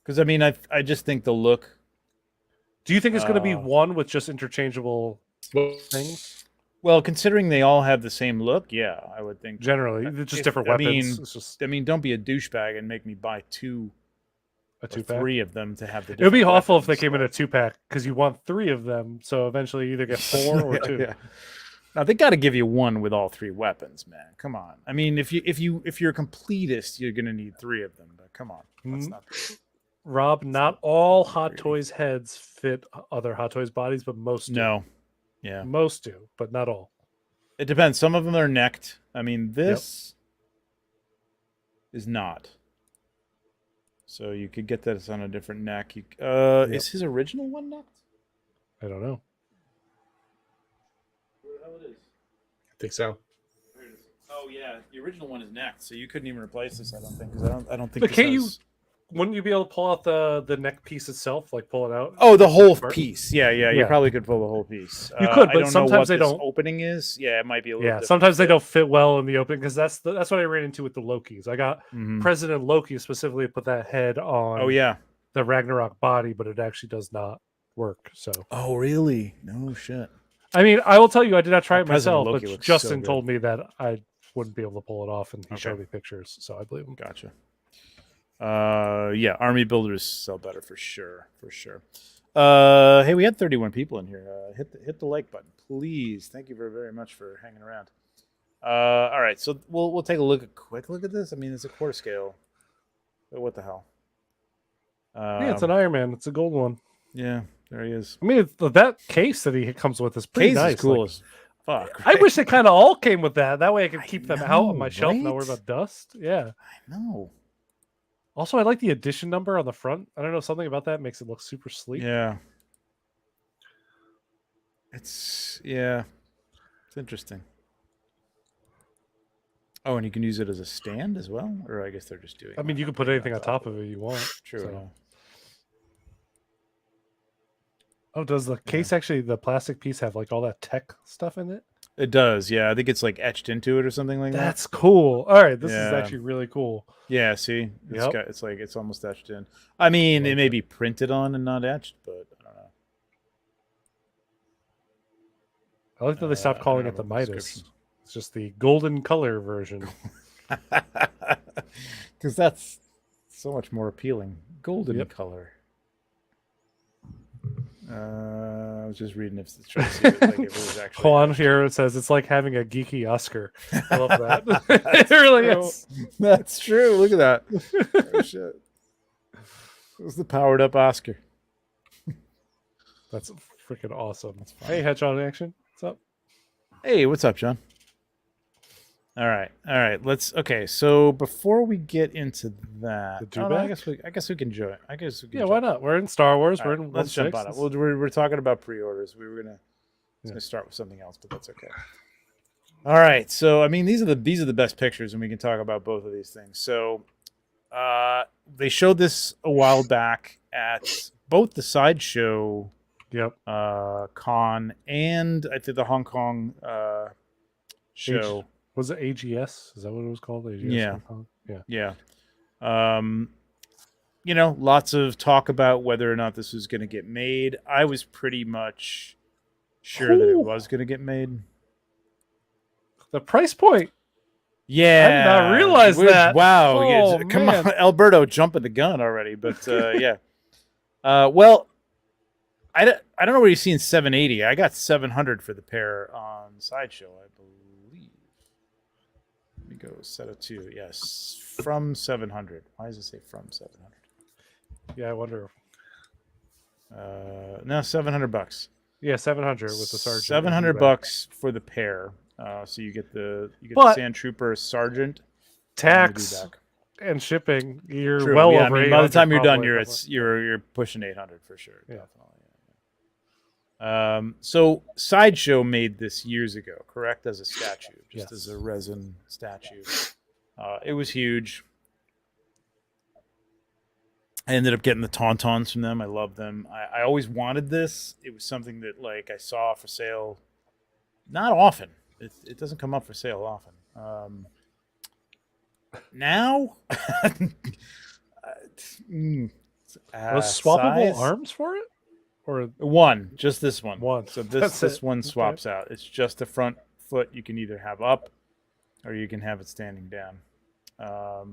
Because I mean, I just think the look. Do you think it's going to be one with just interchangeable things? Well, considering they all have the same look, yeah, I would think. Generally, they're just different weapons. I mean, don't be a douchebag and make me buy three of them to have the. It would be awful if they came in a 2-pack because you want 3 of them. So eventually, you either get 4 or 2. Yeah. Now they got to give you one with all 3 weapons, man. Come on. I mean, if you're a completist, you're gonna need 3 of them. But come on, that's not. Rob, not all Hot Toys heads fit other Hot Toys bodies, but most do. No. Yeah. Most do, but not all. It depends. Some of them are necked. I mean, this is not. So you could get this on a different neck. Is his original one necked? I don't know. Where the hell it is? I think so. Where it is? Oh yeah, the original one is necked, so you couldn't even replace this. I don't think. Because I don't think. But can't you? Wouldn't you be able to pull out the neck piece itself, like pull it out? Oh, the whole piece. Yeah. You probably could pull the whole piece. You could, but I don't sometimes know what they this don't. Opening is. Yeah, it might be a little. Yeah, sometimes they don't fit well in the opening because that's what I ran into with the Lokis. I got President Loki specifically put that head on. Oh yeah, the Ragnarok body, but it actually does not work. So. Oh really? No shit. I mean, I will tell you, I did not try it myself, Loki but Justin told me that I wouldn't be able to pull it off, and he showed me pictures, so I believe him. Gotcha. Yeah, army builders sell better for sure. Hey, we had 31 people in here. Hit the like button, please. Thank you very much for hanging around. All right, so we'll take a quick look at this. I mean, it's a quarter scale. But what the hell? Yeah, it's an Iron Man. It's a gold one. Yeah, there he is. I mean, that case that he comes with is pretty Case nice. is cool Like, as fuck. I wish it kind of all came with that. That way I could keep them out on know, my shelf and not worry right? about dust. Yeah. I know. Also, I like the edition number on the front. I don't know, something about that makes it look super sleek. Yeah. It's interesting. Oh, and you can use it as a stand as well, or I guess they're just doing. I mean, you can put anything on top of it you want. True. So. Oh, does the case actually, the plastic piece, have like all that tech stuff in it? It does. Yeah, I think it's like etched into it or something like that. That's cool. All right, this is actually really cool. Yeah. See, Yep. it's like it's almost etched in. I mean, it may be printed on and not etched, but I don't know. I like that they stopped calling it the Midas. It's just the golden color version. Because that's so much more appealing. Golden color. I was just reading if it's trying to see if it was actually. Hold on, here it says it's like having a geeky Oscar. I love that. It really is. That's true. Look at that. Oh, shit. It was the powered up Oscar. That's freaking awesome. Hey, Hedgehog Action. What's up? Hey, what's up, John? All right. Okay, so before we get into that, I guess we can join. Yeah, why not? We're in Star Wars. We're in. Let's jump on it. We're talking about pre-orders. We were gonna start with something else, but that's okay. All right. So I mean, these are the best pictures, and we can talk about both of these things. So, they showed this a while back at both the Sideshow, con, and I think the Hong Kong show. Was it AGS? Is that what it was called? AGS Yeah. Hong Kong? Yeah. Lots of talk about whether or not this was going to get made. I was pretty much sure that it was going to get made. The price point. Yeah. I did not realize that. Wow. Oh, come on, Alberto, jumping the gun already. But yeah. Well, I don't know where you've seen 780. I got 700 for the pair on Sideshow, I believe. Let me go set of two. Yes, from 700. Why does it say from 700? Yeah, I wonder. No, $700. Yeah, 700 with the Sergeant. $700 for the pair. So you get the Sand Trooper Sergeant, tax and shipping. You're True. well yeah, over. I mean, by the time you're done, you're pushing 800 for sure. Yeah. Definitely. So Sideshow made this years ago, correct? As a statue, just as a resin statue. It was huge. I ended up getting the Tauntauns from them. I love them. I always wanted this. It was something that like I saw for sale. Not often. It doesn't come up for sale often. Now, was swappable arms for it? Or one, just this one. One. So this one swaps out. It's just the front foot. You can either have up, or you can have it standing down. I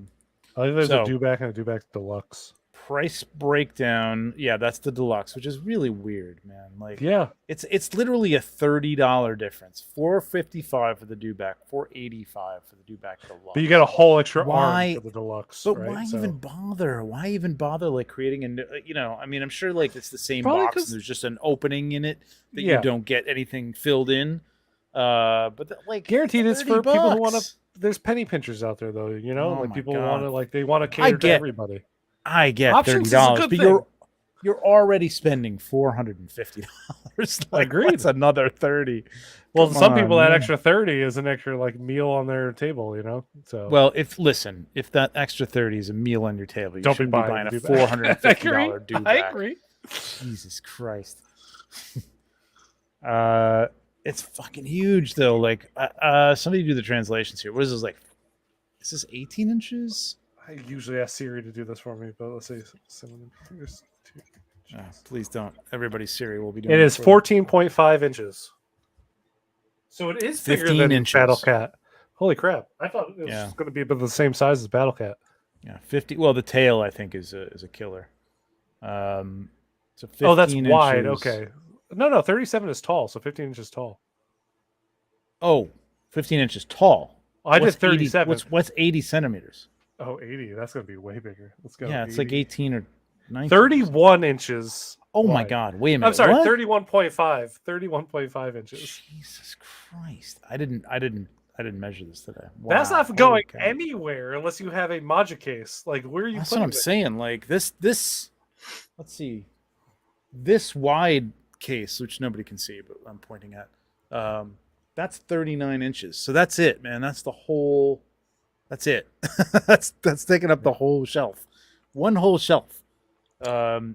think there's a Dewback and a Dewback Deluxe. Price breakdown. Yeah, that's the Deluxe, which is really weird, man. Like, yeah, it's literally a $30 difference. $455 for the Dewback, $485 for the Dewback Deluxe. But you get a whole extra arm for the Deluxe. But right? why even bother? Why even bother like creating I mean, I'm sure like it's the same box and there's just an opening in it that you don't get anything filled in. But like guaranteed it's for people who want to. There's penny pinchers out there though, like people want to they want to cater to everybody. I get $30, but you're already spending $450. Like, agreed. That's another $30. Well, some people that extra $30 is an extra like meal on their table, So well, if that extra $30 is a meal on your table, you shouldn't be buying a $450 Dewback. I agree. Jesus Christ. It's fucking huge though. Like, somebody do the translations here. What is this like? Is this 18 inches? I usually ask Siri to do this for me, but let's say 7 inches. Please don't. Everybody's Siri will be doing it. It is 14.5 inches. So it is bigger 15 than inches. Battle Cat. Holy crap. I thought it was going to be about the same size as Battle Cat. Yeah, 50. Well, the tail, I think, is a killer. So 15 that's inches. wide. Okay. No, 37 is tall, so 15 inches tall. Oh, 15 inches tall. I did 37. What's 80 centimeters? Oh, 80. That's going to be way bigger. Let's go. Yeah, it's 80. Like 18 or 31 inches. Oh my wide. God! Wait a minute. I'm sorry, what? 31.5. 31.5 inches. Jesus Christ! I didn't measure this today. Wow. That's not going anywhere unless you have a Maja case. Like, where are you? That's what I'm saying. Like this. Let's see. This wide case, which nobody can see, but I'm pointing at. That's 39 inches. So that's it, man. That's the whole. That's it. that's taking up the whole shelf. One whole shelf.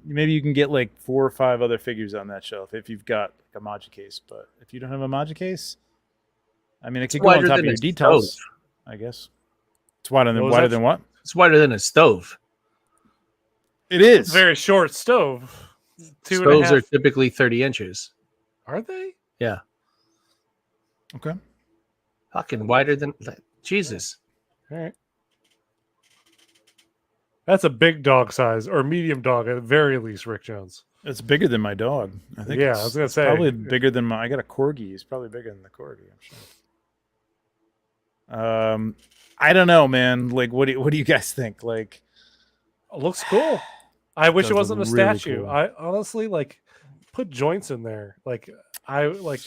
Maybe you can get like 4 or 5 other figures on that shelf if you've got like a Maja case. But if you don't have a Maja case, I mean, it could go on top of your details. I guess it's wider than what? It's wider than a stove. It is. It's a very short stove. Stoves are typically 30 inches. Are they? Yeah. Okay. Fucking wider than Jesus. All right. That's a big dog size or medium dog at the very least, Rick Jones. It's bigger than my dog. I think. Yeah, I was gonna say probably bigger than I got a corgi. He's probably bigger than the corgi. I'm sure. I don't know, man. Like, what do you guys think? Like, it looks cool. I wish it wasn't a really statue. cool. I honestly put joints in there. Like, why dude, not?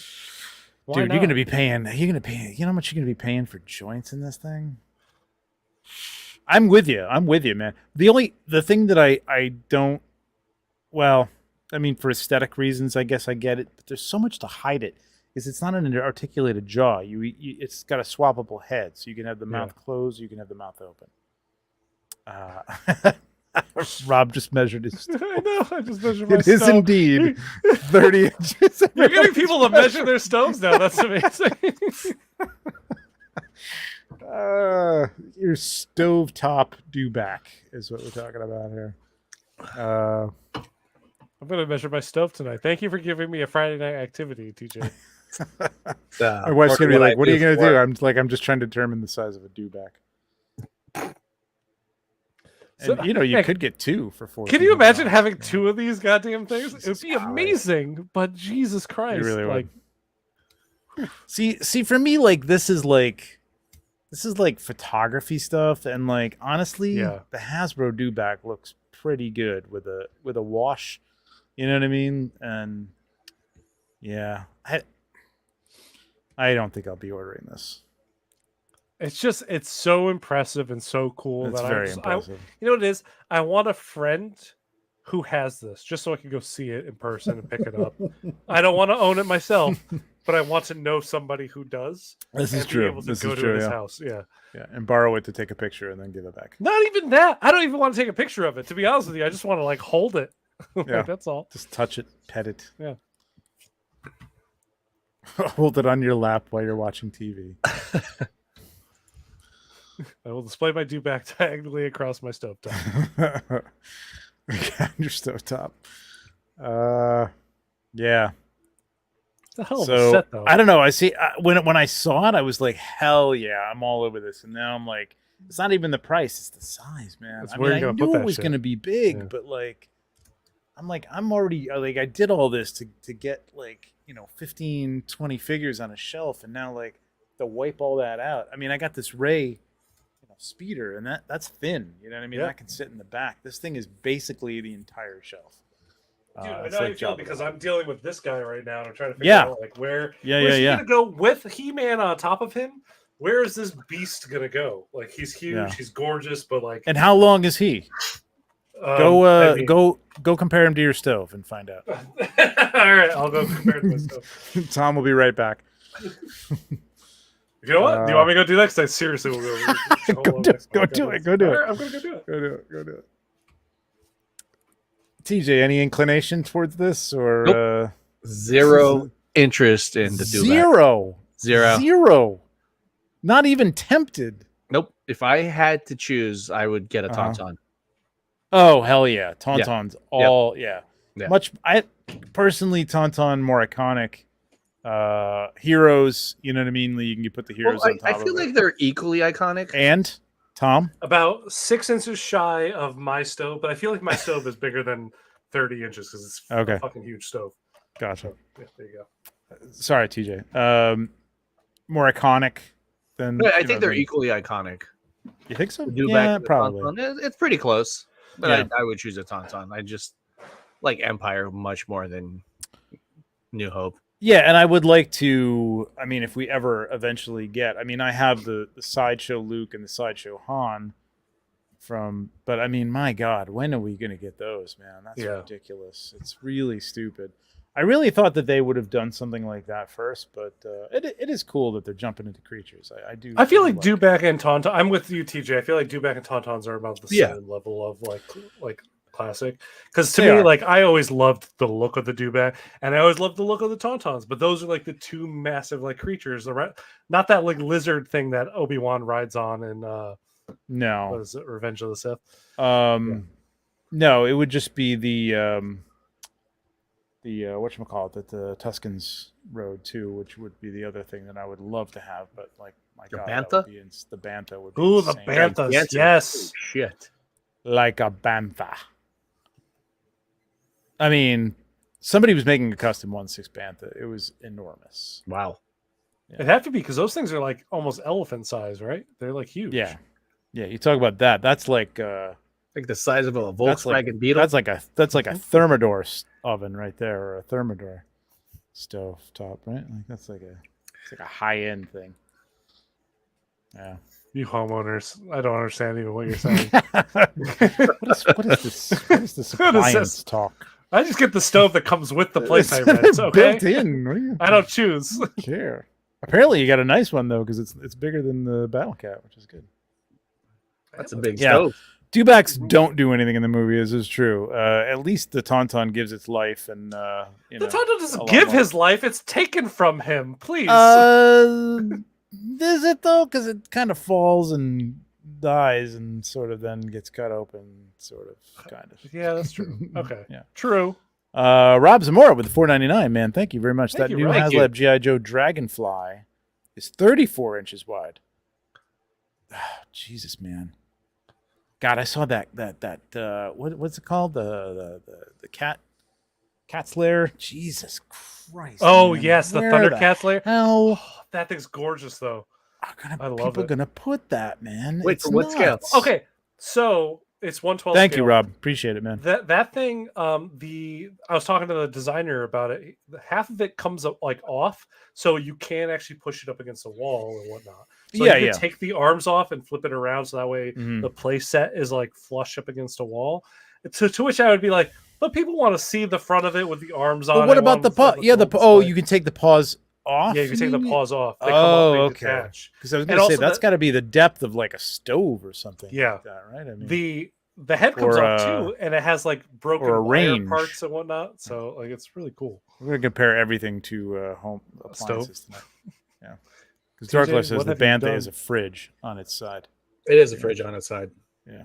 you're gonna be paying. You know how much you're gonna be paying for joints in this thing? I'm with you, man. The thing that I don't, well, I mean, for aesthetic reasons, I guess I get it, but there's so much to hide it. Is it's not an articulated jaw. It's got a swappable head, so you can have the mouth closed, you can have the mouth open. Rob just measured his. I know. I just measured my It is stove. indeed 30 inches. You're getting people to measure their stoves now. That's amazing. Your stovetop Dewback is what we're talking about here. I'm going to measure my stove tonight. Thank you for giving me a Friday night activity, TJ. My wife's gonna be like, "What are you gonna do?" I'm just trying to determine the size of a Dewback. So, and, you could get 2 for 4. Can you imagine having 2 of these goddamn things? It would be amazing, but Jesus Christ. It really would. See, for me, like this is like photography stuff, and like honestly, the Hasbro Dewback looks pretty good with a wash. You know what I mean? And yeah, I don't think I'll be ordering this. It's so impressive and so cool. It's very impressive. You know what it is? I want a friend who has this just so I can go see it in person and pick it up. I don't want to own it myself, but I want to know somebody who does. This is true. This is true. His house. Yeah, and borrow it to take a picture and then give it back. Not even that. I don't even want to take a picture of it. To be honest with you, I just want to hold it. Yeah, that's all. Just touch it, pet it. Yeah. Hold it on your lap while you're watching TV. I will display my Dewback diagonally across my stovetop. Your stovetop. Yeah. It's a hell of a set, though. I don't know. I see when I saw it, I was like, hell yeah, I'm all over this. And now I'm like, it's not even the price; it's the size, man. I knew it was going to be big, but I'm already I did all this to get 15, 20 figures on a shelf, and now to wipe all that out. I mean, I got this Ray speeder, and that's thin. You know what I mean? That can sit in the back. This thing is basically the entire shelf. Dude, I know how you feel because I'm dealing with this guy right now, and I'm trying to figure out where's he gonna go with He-Man on top of him? Where is this beast gonna go? He's huge, he's gorgeous, but And how long is he? Go compare him to your stove and find out. All right, I'll go compare to my stove. Tom will be right back. You know what? Do you want me to go do that? Because I seriously will go. Go do it. All right, I'm gonna go do it. Go do it. TJ, any inclination towards this or nope. Zero interest in the Dewback. Zero. Not even tempted. Nope. If I had to choose, I would get a Tauntaun. Oh hell yeah, Tauntaun's all much. I personally Tauntaun more iconic. Heroes, you know what I mean? You can put the heroes on top. I feel like they're equally iconic. And Tom, about 6 inches shy of my stove, but I feel like my stove is bigger than 30 inches because it's a fucking huge stove. Gotcha. So, yeah, there you go. Sorry, TJ. More iconic than. I think they're equally iconic. You think so? Dewback, yeah, probably. It's pretty close. But I would choose a Tauntaun. I just like Empire much more than New Hope. Yeah, and I would like to. I mean, if we ever eventually get, I mean, I have the Sideshow Luke and the Sideshow Han but I mean, my God, when are we going to get those, man? That's ridiculous. It's really stupid. I really thought that they would have done something like that first, but it is cool that they're jumping into creatures. I do. I feel like Dewback and Tauntaun. I'm with you, TJ. I feel like Dewback and Tauntauns are about the same level of like classic. Because to me, like I always loved the look of the Dewback, and I always loved the look of the Tauntauns. But those are like the two massive like creatures. Not that like lizard thing that Obi-Wan rides on in no, what is it, Revenge of the Sith? No, it would just be the whatchamacallit that the Tuscans rode too, which would be the other thing that I would love to have, but like my God, Bantha? The Bantha would be Ooh, the Banthas, yes. Shit. Like a Bantha. I mean, somebody was making a custom 1/6 Bantha. It was enormous. Wow. Yeah. It'd have to be because those things are like almost elephant size, right? They're like huge. Yeah. Yeah, you talk about that. That's like the size of a Volkswagen Beetle. That's like a Thermidor oven right there, or a Thermidor stove top, right? Like it's like a high end thing. Yeah. You homeowners, I don't understand even what you're saying. What is this appliance talk? I just get the stove that comes with the place I rent. It's okay. Built in. I don't choose. I don't care. Apparently, you got a nice one though, because it's bigger than the Battle Cat, which is good. That's a big stove. Dewbacks don't do anything in the movie. This is true. At least the Tauntaun gives its life, and the Tauntaun doesn't give his life; it's taken from him. Please. Is it though? Because it kind of falls and dies, and sort of then gets cut open, sort of, kind of. Yeah, that's true. Okay. Yeah. True. Rob Zamora with the $4.99. Man, thank you very much. That new Rob. HasLab G.I. Joe Dragonfly is 34 inches wide. Oh, Jesus, man. God, I saw that what's it called? The cat's lair. Jesus Christ. Oh, man. yes, the Where Thundercat's lair. Hell, that thing's gorgeous though. I love people gonna put that, man. Wait, for what scale? Okay, so it's 1/12. Thank you, Rob. Appreciate it, man. That thing, I was talking to the designer about it. Half of it comes up like off, so you can actually push it up against the wall or whatnot. So you can take the arms off and flip it around, so that way the play set is like flush up against a wall. To which I would be like, but people want to see the front of it with the arms on. But what about the paw? Yeah, you can take the paws off. Yeah, you can take the paws off. They okay. Because I was going to say that's got to be the depth of like a stove or something. Yeah, like that, right. I mean, the head comes off too, and it has like broken wire parts and whatnot. So like it's really cool. We're going to compare everything to home appliances tonight. Yeah, because Darklife says the Bantha is a fridge on its side. It is a fridge on its side. Yeah,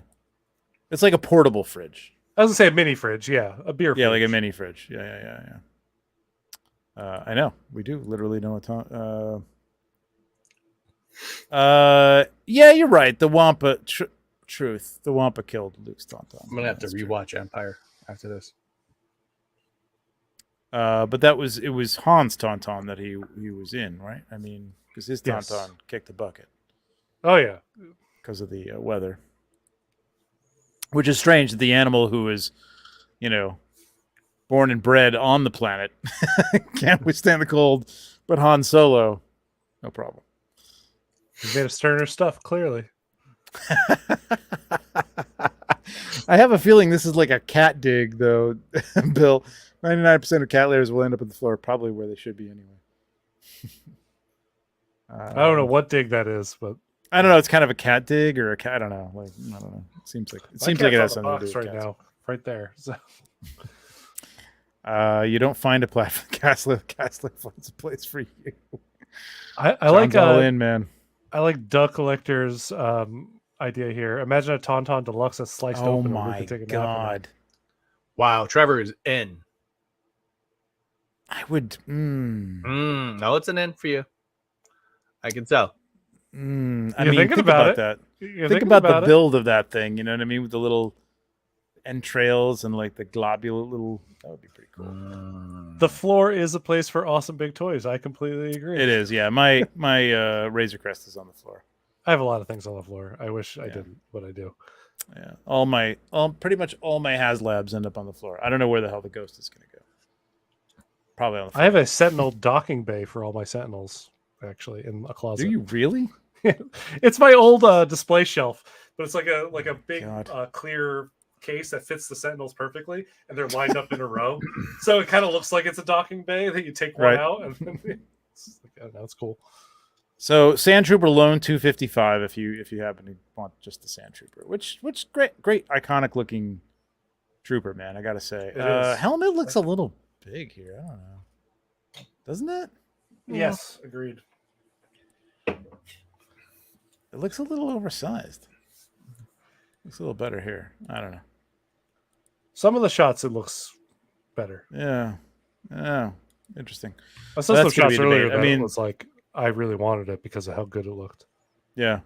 it's like a portable fridge. I was gonna say a mini fridge, a beer fridge. Yeah, like a mini fridge. Yeah. I know. We do literally know what yeah, you're right. The Wampa truth. The Wampa killed Luke's Tauntaun. I'm gonna have to rewatch Empire after this. But it was Han's Tauntaun that he was in, right? I mean, because his Tauntaun kicked the bucket. Oh yeah. Because of the weather. Which is strange that the animal who is, born and bred on the planet can't withstand the cold, but Han Solo, no problem. He's made of sterner stuff, clearly. I have a feeling this is like a cat dig, though, Bill. 99% of cat layers will end up on the floor, probably where they should be anyway. I don't know what dig that is, but I don't know. It's kind of a cat dig or a cat. I don't know. Like I don't know. It seems like it has something to do with right now, right there. So. You don't find a platform. Castler finds a place for you. I like all in, man. I like Duck Collector's idea here. Imagine a Tauntaun Deluxe that's sliced open. Oh my God! Wow, Trevor is in. I would. No, it's an in for you. I can tell. I mean, think about that. Think about the build of that thing. You know what I mean? With the little entrails and like the globule little. That would be pretty cool. The floor is a place for awesome big toys. I completely agree. It is. Yeah, my Razor Crest is on the floor. I have a lot of things on the floor. I wish I didn't, but I do. Yeah, pretty much all my HasLabs end up on the floor. I don't know where the hell the ghost is going to go. Probably on the floor. I have a Sentinel docking bay for all my Sentinels, actually, in a closet. Do you really? It's my old display shelf, but it's like a big clear case that fits the Sentinels perfectly, and they're lined up in a row. So it kind of looks like it's a docking bay that you take one out, and then that's cool. So Sand Trooper alone, 255 if you happen to want just the Sand Trooper, which great iconic looking trooper, man. I gotta say, helmet looks a little big here. I don't know, doesn't it? Yes, agreed. It looks a little oversized. Looks a little better here. I don't know. Some of the shots it looks better. Yeah. Oh, interesting. I saw some shots earlier. I mean, it was like I really wanted it because of how good it looked. Yeah.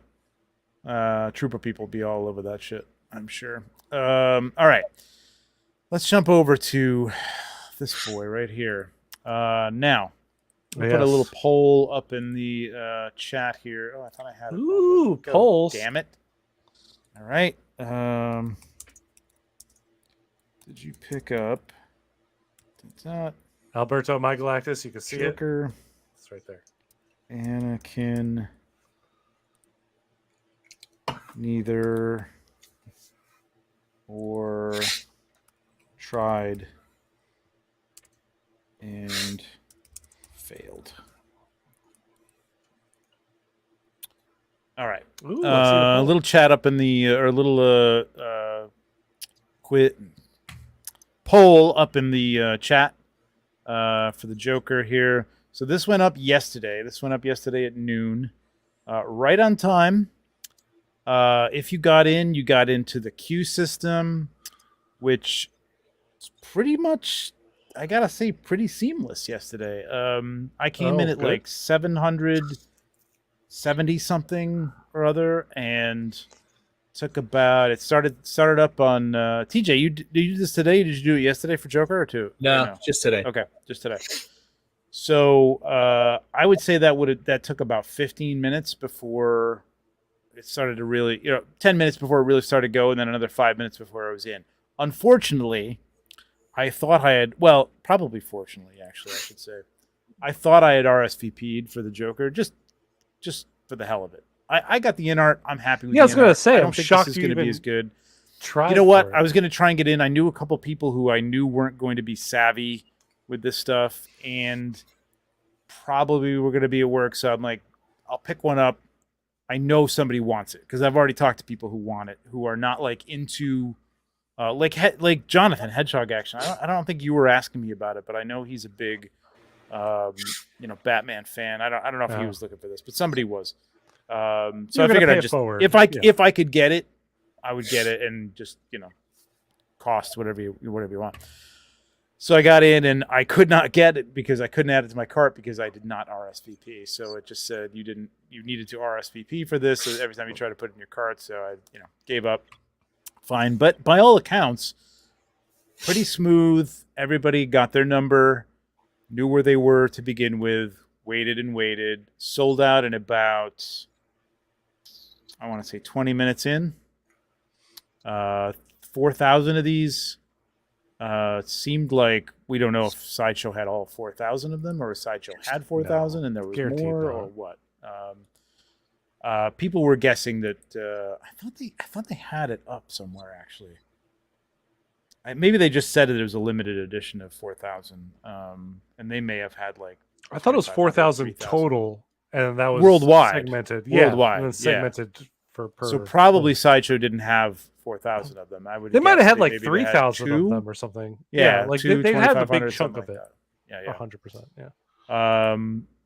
Trooper people be all over that shit, I'm sure. All right. Let's jump over to this boy right here. Now, we'll put a little poll up in the chat here. Oh, I thought I had it. Ooh, polls. Damn it. All right. Did you pick up Alberto My Galactus? You can see Joker, it. It's right there. Anakin. Neither or tried and failed. All right. Ooh, a little chat up in the or a little poll up in the chat for the Joker here. So this went up yesterday. This went up yesterday at noon, right on time. If you got in, you got into the queue system, which is pretty much, I gotta say, pretty seamless yesterday. I came in at like 770 something or other, and took about. It started up on TJ. Did you do this today? Did you do it yesterday for Joker or two? No, just today. Okay, just today. So I would say that took about 15 minutes before it started to really, 10 minutes before it really started to go, and then another 5 minutes before I was in. Unfortunately, I thought I had, probably fortunately, actually, I should say, I thought I had RSVP'd for the Joker, just for the hell of it. I got the in art. I'm happy with it. I was going to say, I don't think this is going to be as good. You know what? I was going to try and get in. I knew a couple people who I knew weren't going to be savvy with this stuff, and probably were going to be at work, so I'm like, I'll pick one up. I know somebody wants it because I've already talked to people who want it, who are not like into like Jonathan Hedgehog Action. I don't think you were asking me about it, but I know he's a big Batman fan. I don't know if he was looking for this, but somebody was. So I figured I'd just if I could get it, I would get it, and just cost whatever you want. So I got in, and I could not get it because I couldn't add it to my cart because I did not RSVP. So it just said you needed to RSVP for this. So every time you try to put it in your cart, so I gave up. Fine, but by all accounts, pretty smooth. Everybody got their number, knew where they were to begin with, waited, sold out in about, I want to say 20 minutes in. 4,000 of these. It seemed like, we don't know if Sideshow had all 4,000 of them, or if Sideshow had 4,000 and there was more, or what. People were guessing that I thought they had it up somewhere, actually. Maybe they just said that it was a limited edition of 4,000, and they may have had like. I thought it was 4,000 total, and that was worldwide. Segmented, worldwide, and then segmented per. So probably Sideshow didn't have 4,000 of them. They might have had like 3,000 of them or something. Yeah, like they had a big chunk of it. Like yeah, 100%. Yeah.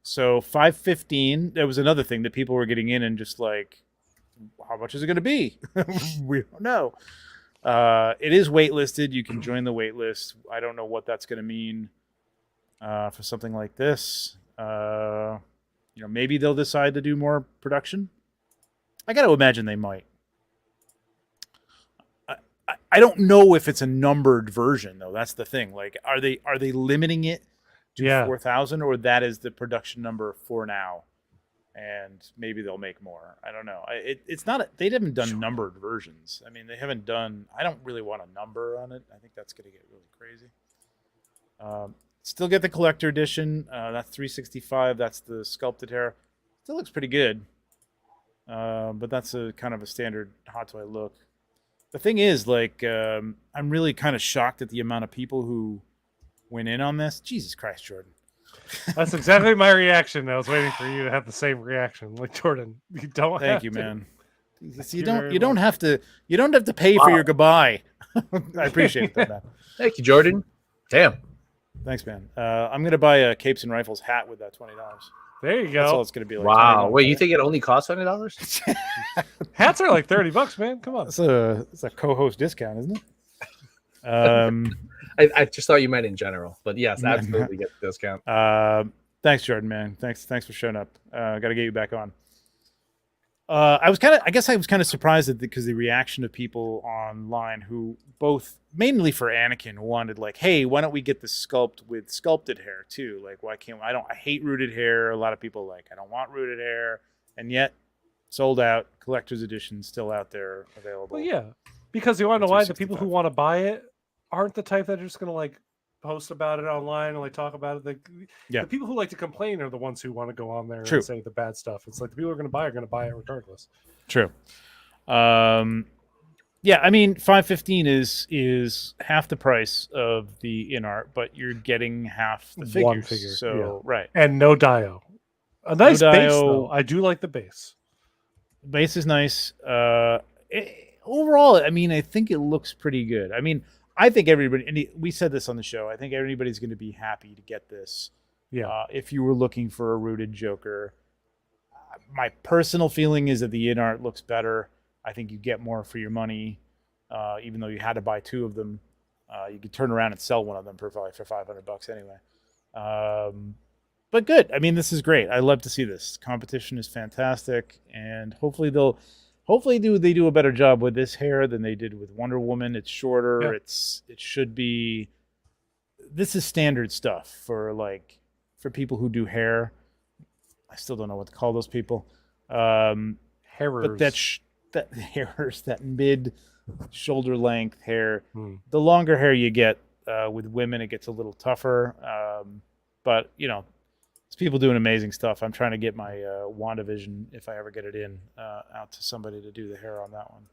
So 515. There was another thing that people were getting in and just like, how much is it going to be? We don't know. It is waitlisted. You can join the wait list. I don't know what that's going to mean for something like this. Maybe they'll decide to do more production. I got to imagine they might. I don't know if it's a numbered version though. That's the thing. Like, are they limiting it to 4,000, or that is the production number for now? and maybe they'll make more. I don't know. It's not. They haven't done numbered versions. I mean, they haven't done. I don't really want a number on it. I think that's going to get really crazy. Still get the collector edition. That's $365. That's the sculpted hair. Still looks pretty good. But that's a kind of a standard Hot Toy look. The thing is, like, I'm really kind of shocked at the amount of people who went in on this. Jesus Christ, Jordan. That's exactly my reaction. I was waiting for you to have the same reaction. Like, Jordan, you don't Thank you, to. man. You don't have to pay for your goodbye. I appreciate that, man. Thank you, Jordan. Damn. Thanks, man. I'm gonna buy a Capes and Rifles hat with that $20. There you go. That's all it's gonna be like. Wow. Wait, you think it only costs $20? Hats are like $30, man. Come on. It's a co-host discount, isn't it? I just thought you meant in general, but yes, absolutely get the discount. Thanks, Jordan, man. Thanks for showing up. Got to get you back on. I was kind of surprised because the reaction of people online who both mainly for Anakin wanted like, hey, why don't we get the sculpt with sculpted hair too? Like, why can't I hate rooted hair. A lot of people like, I don't want rooted hair, and yet sold out. Collector's edition still out there available. Well, yeah, because you want to know why the people who want to buy it aren't the type that are just going to like post about it online and like talk about it. The people who like to complain are the ones who want to go on there and say the bad stuff. It's like the people who are going to buy it regardless. True. Yeah, I mean, $515 is half the price of the in art, but you're getting half the figures. One figure, so right, and no dio. A nice base though. I do like the base. Base is nice. Overall, I mean, I think it looks pretty good. I mean, I think everybody, and we said this on the show, I think everybody's going to be happy to get this. Yeah. If you were looking for a rooted Joker. My personal feeling is that the in art looks better. I think you get more for your money, even though you had to buy two of them. You could turn around and sell one of them for $500 anyway. But good. I mean, this is great. I love to see this. Competition is fantastic, and hopefully they do a better job with this hair than they did with Wonder Woman. It's shorter. Yeah. It should be. This is standard stuff for people who do hair. I still don't know what to call those people. Hairers. But that hairers, that mid shoulder length hair. The longer hair you get with women, it gets a little tougher. But it's people doing amazing stuff. I'm trying to get my WandaVision, if I ever get it in, out to somebody to do the hair on that one.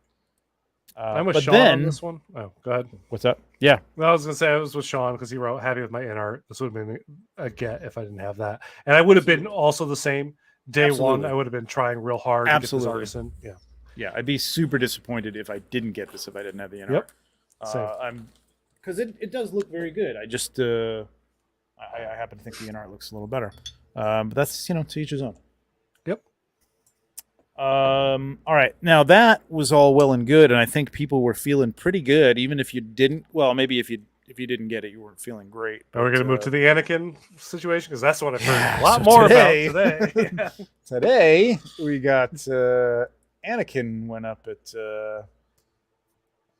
I'm with Sean on this one. Oh, go ahead. What's up? Yeah. Well, I was going to say I was with Sean because he wrote happy with my in art. This would have been a get if I didn't have that. And I would have been also the same. Day one, I would have been trying real hard to get this Artisan. Yeah. Yeah, I'd be super disappointed if I didn't get this if I didn't have the in art. Because it does look very good. I just I happen to think the in art looks a little better. But that's to each his own. Yep. All right. Now that was all well and good, and I think people were feeling pretty good, even if you didn't. Well, maybe if you didn't get it, you weren't feeling great. Are we going to move to the Anakin situation? Because that's what I've heard a lot more about today. Today we got Anakin went up at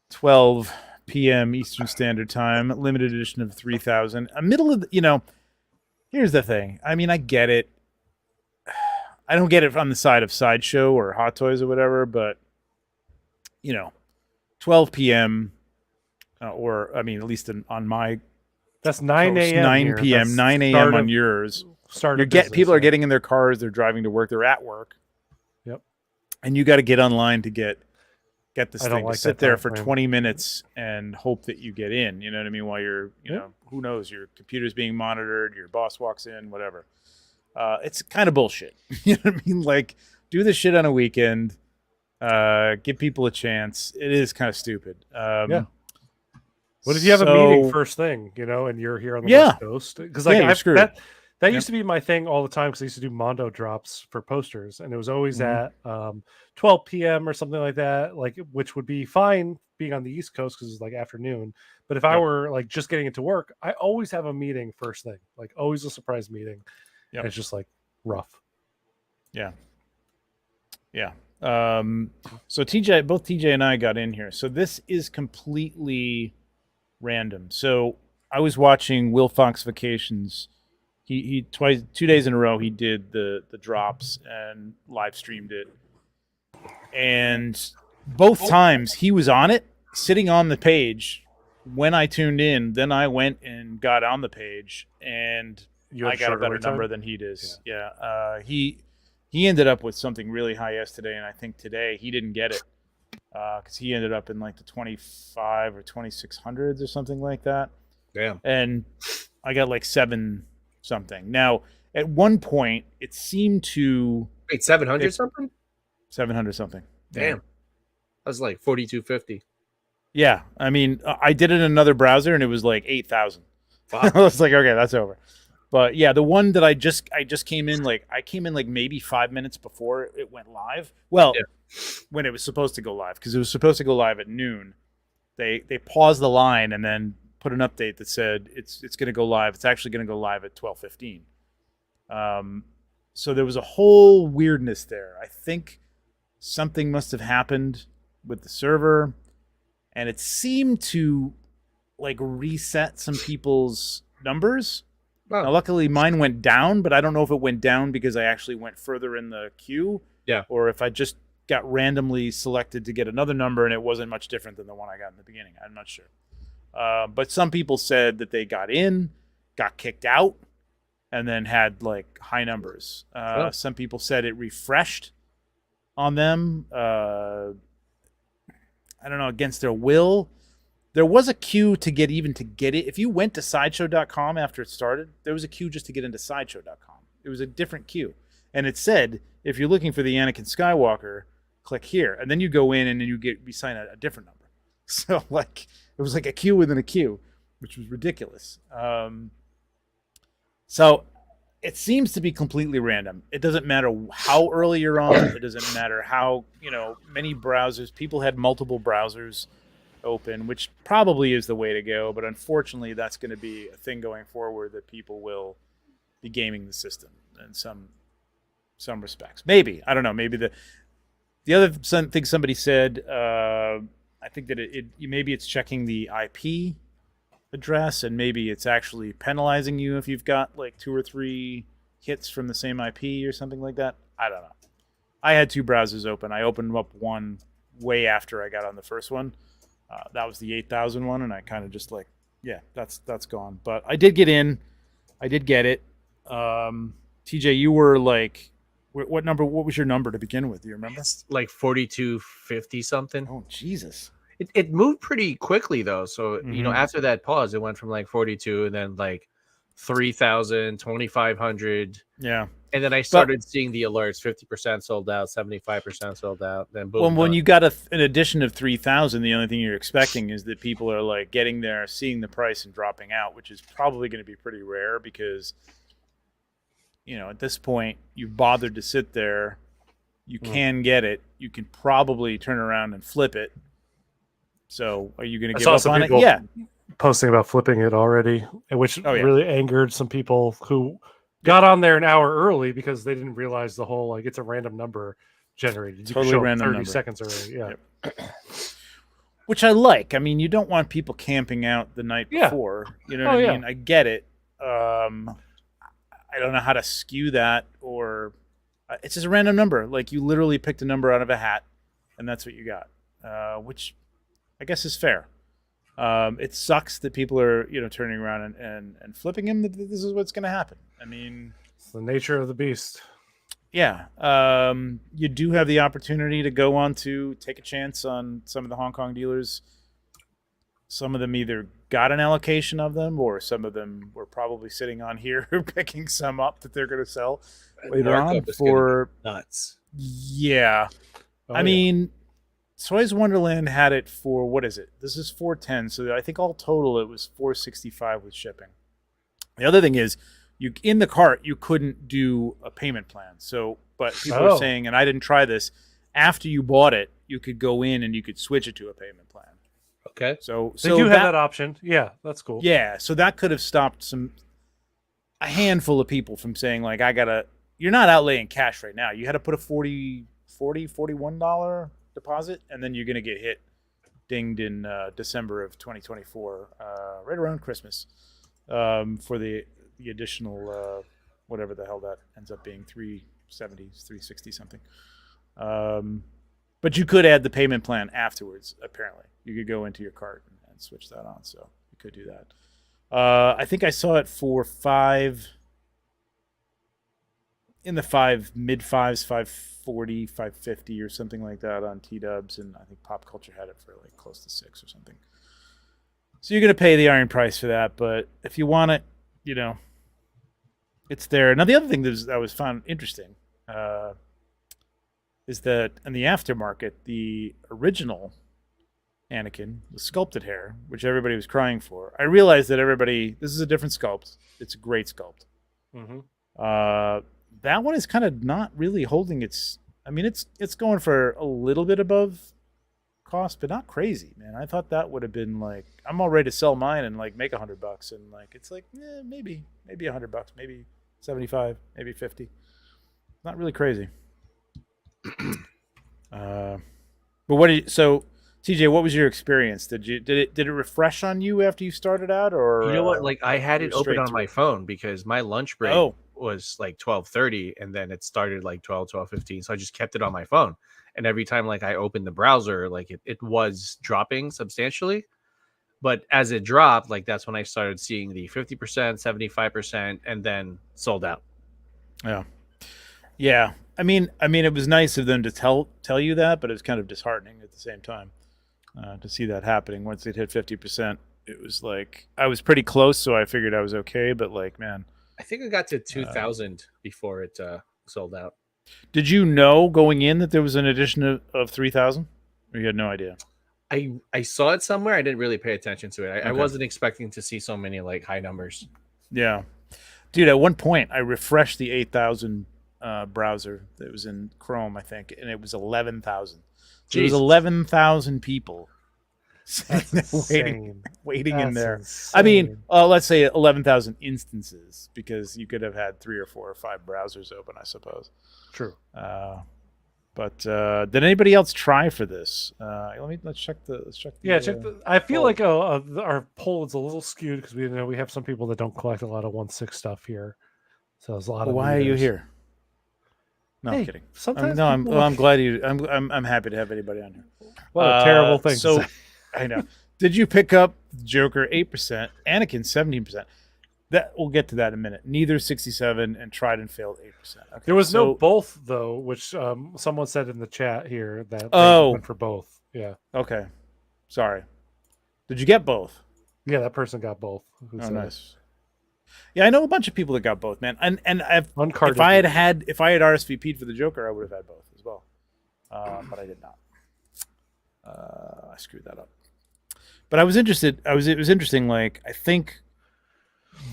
12 p.m. Eastern Standard Time, limited edition of 3,000. A middle of here's the thing. I mean, I get it. I don't get it on the side of Sideshow or Hot Toys or whatever, but 12 p.m. Or I mean, at least on my that's 9 a.m. 9 p.m. 9 a.m. on yours. People are getting in their cars. They're driving to work. They're at work. Yep. And you got to get online to get this thing. Like sit there for 20 minutes and hope that you get in. You know what I mean? While you're, who knows? Your computer's being monitored. Your boss walks in. Whatever. It's kind of bullshit. You know what I mean? Like, do this shit on a weekend. Give people a chance. It is kind of stupid. Yeah. What if you have a meeting first thing, and you're here on the West Coast? Because that used to be my thing all the time. Because I used to do Mando drops for posters, and it was always at 12 p.m. or something like that. Which would be fine being on the East Coast because it's like afternoon. But if I were like just getting into work, I always have a meeting first thing, like always a surprise meeting. Yeah, it's just like rough. Yeah. Yeah. So both TJ and I got in here. So this is completely random. So I was watching Will Fox Vacations. he 2 days in a row he did the drops and live streamed it, and both times he was on it, sitting on the page when I tuned in. Then I went and got on the page, and I got a better number than he does. Yeah, he ended up with something really high yesterday, and I think today he didn't get it because he ended up in like the 25 or 2600s or something like that. Damn. And I got like 7 something. Now, at one point, it seemed to... Wait, 700 something? 700 something. Damn. That was like 4250. Yeah. I mean, I did it in another browser, and it was like 8,000. Wow. I was like, okay, that's over. But yeah, the one that I just came in, like, I came in like maybe 5 minutes before it went live. Well, when it was supposed to go live, because it was supposed to go live at noon. They paused the line and then put an update that said it's going to go live. It's actually going to go live at 12:15. So there was a whole weirdness there. I think something must have happened with the server, and it seemed to like reset some people's numbers. Oh. Now, luckily, mine went down, but I don't know if it went down because I actually went further in the queue, or if I just got randomly selected to get another number and it wasn't much different than the one I got in the beginning. I'm not sure. But some people said that they got in, got kicked out, and then had like high numbers. Some people said it refreshed on them. I don't know, against their will. There was a queue to get it. If you went to sideshow.com after it started, there was a queue just to get into sideshow.com. It was a different queue. And it said, if you're looking for the Anakin Skywalker, click here. And then you go in and then you sign a different number. So like it was like a queue within a queue, which was ridiculous. So it seems to be completely random. It doesn't matter how early you're on. It doesn't matter how, many browsers. People had multiple browsers open, which probably is the way to go. But unfortunately, that's going to be a thing going forward, that people will be gaming the system in some respects. Maybe. I don't know. Maybe the other thing somebody said, I think that maybe it's checking the IP address, and maybe it's actually penalizing you if you've got like 2 or 3 hits from the same IP or something like that. I don't know. I had 2 browsers open. I opened up one way after I got on the first one. That was the 8,000 one, and I kind of just like, yeah, that's gone. But I did get in. I did get it. TJ, you were like, what number? What was your number to begin with? Do you remember? It's like 4250 something. Oh, Jesus. It moved pretty quickly though. So, after that pause, it went from like 42 and then like 3,000, 2,500. Yeah. And then I started seeing the alerts, 50% sold out, 75% sold out. Then boom. Well, when you got an addition of 3,000, the only thing you're expecting is that people are like getting there, seeing the price and dropping out, which is probably going to be pretty rare because, at this point, you've bothered to sit there. You can get it. You can probably turn around and flip it. So are you going to give up on it? Yeah. Posting about flipping it already, which really angered some people who got on there an hour early because they didn't realize the whole, like, it's a random number generated. You totally random 30 number. seconds early. Yeah. Yep. Which I like. I mean, you don't want people camping out the night before. You know what I mean? I get it. I don't know how to skew that, or it's just a random number. Like, you literally picked a number out of a hat, and that's what you got, which I guess is fair. It sucks that people are, turning around and flipping him. This is what's going to happen. I mean, it's the nature of the beast. Yeah. You do have the opportunity to go on to take a chance on some of the Hong Kong dealers. Some of them either got an allocation of them, or some of them were probably sitting on here picking some up that they're going to sell later on for nuts. Yeah. I mean, Toys Wonderland had it for, what is it? This is 410, so I think all total it was 465 with shipping. The other thing is, in the cart you couldn't do a payment plan. So, but people are saying, and I didn't try this, after you bought it, you could go in and you could switch it to a payment plan. Okay. So they do have that option. Yeah, that's cool. Yeah, so that could have stopped a handful of people from saying, like, you're not outlaying cash right now. You had to put a $41 deposit, and then you're going to get dinged in December of 2024, right around Christmas, for the the additional whatever the hell that ends up being, 370, 360 something. But you could add the payment plan afterwards. Apparently, you could go into your cart and switch that on. So you could do that. I think I saw it for in the mid fives, 540, 550 or something like that on T-Dubs, and I think Pop Culture had it for like close to $6 or something. So you're going to pay the iron price for that, but if you want it, it's there. Now the other thing that was found interesting is that in the aftermarket, the original Anakin, the sculpted hair, which everybody was crying for, I realized that this is a different sculpt. It's a great sculpt. Mm-hmm. That one is kind of not really holding its. I mean, it's going for a little bit above cost, but not crazy, man. I thought that would have been like, I'm all ready to sell mine and like make $100, and like it's like maybe $100, maybe 75, maybe 50. Not really crazy. But so TJ, what was your experience? Did it refresh on you after you started out, or you know what? Like I had it open on my phone because my lunch break was like 12:30, and then it started like 12:15. So I just kept it on my phone, and every time like I opened the browser, like it was dropping substantially. But as it dropped, like that's when I started seeing the 50%, 75%, and then sold out. Yeah. I mean, it was nice of them to tell you that, but it was kind of disheartening at the same time to see that happening. Once it hit 50%, it was like I was pretty close, so I figured I was okay. But like, man, I think I got to 2,000 before it sold out. Did you know going in that there was an edition of 3,000? Or you had no idea? I saw it somewhere. I didn't really pay attention to it. I wasn't expecting to see so many like high numbers. Yeah, dude. At one point, I refreshed the 8,000 browser that was in Chrome, I think, and it was 11,000. So there was 11,000 people waiting in there. Insane. I mean, let's say 11,000 instances, because you could have had 3 or 4 or 5 browsers open, I suppose. True. But did anybody else try for this? Let's check the. I feel like our poll is a little skewed because we have some people that don't collect a lot of 1/6 stuff here. So there's a lot of. Why are you here? No, I'm kidding. Sometimes I'm glad you. I'm happy to have anybody on here. What a terrible thing. So I know. Did you pick up Joker 8%, Anakin 17%? That we'll get to that in a minute. Neither 67 and tried and failed 8%. Okay, there was no both though, which someone said in the chat here that went for both. Yeah. Okay. Sorry. Did you get both? Yeah, that person got both. Nice. Yeah, I know a bunch of people that got both, man. And if I had RSVP'd for the Joker, I would have had both as well. But I did not. I screwed that up. But I was interested. It was interesting. Like, I think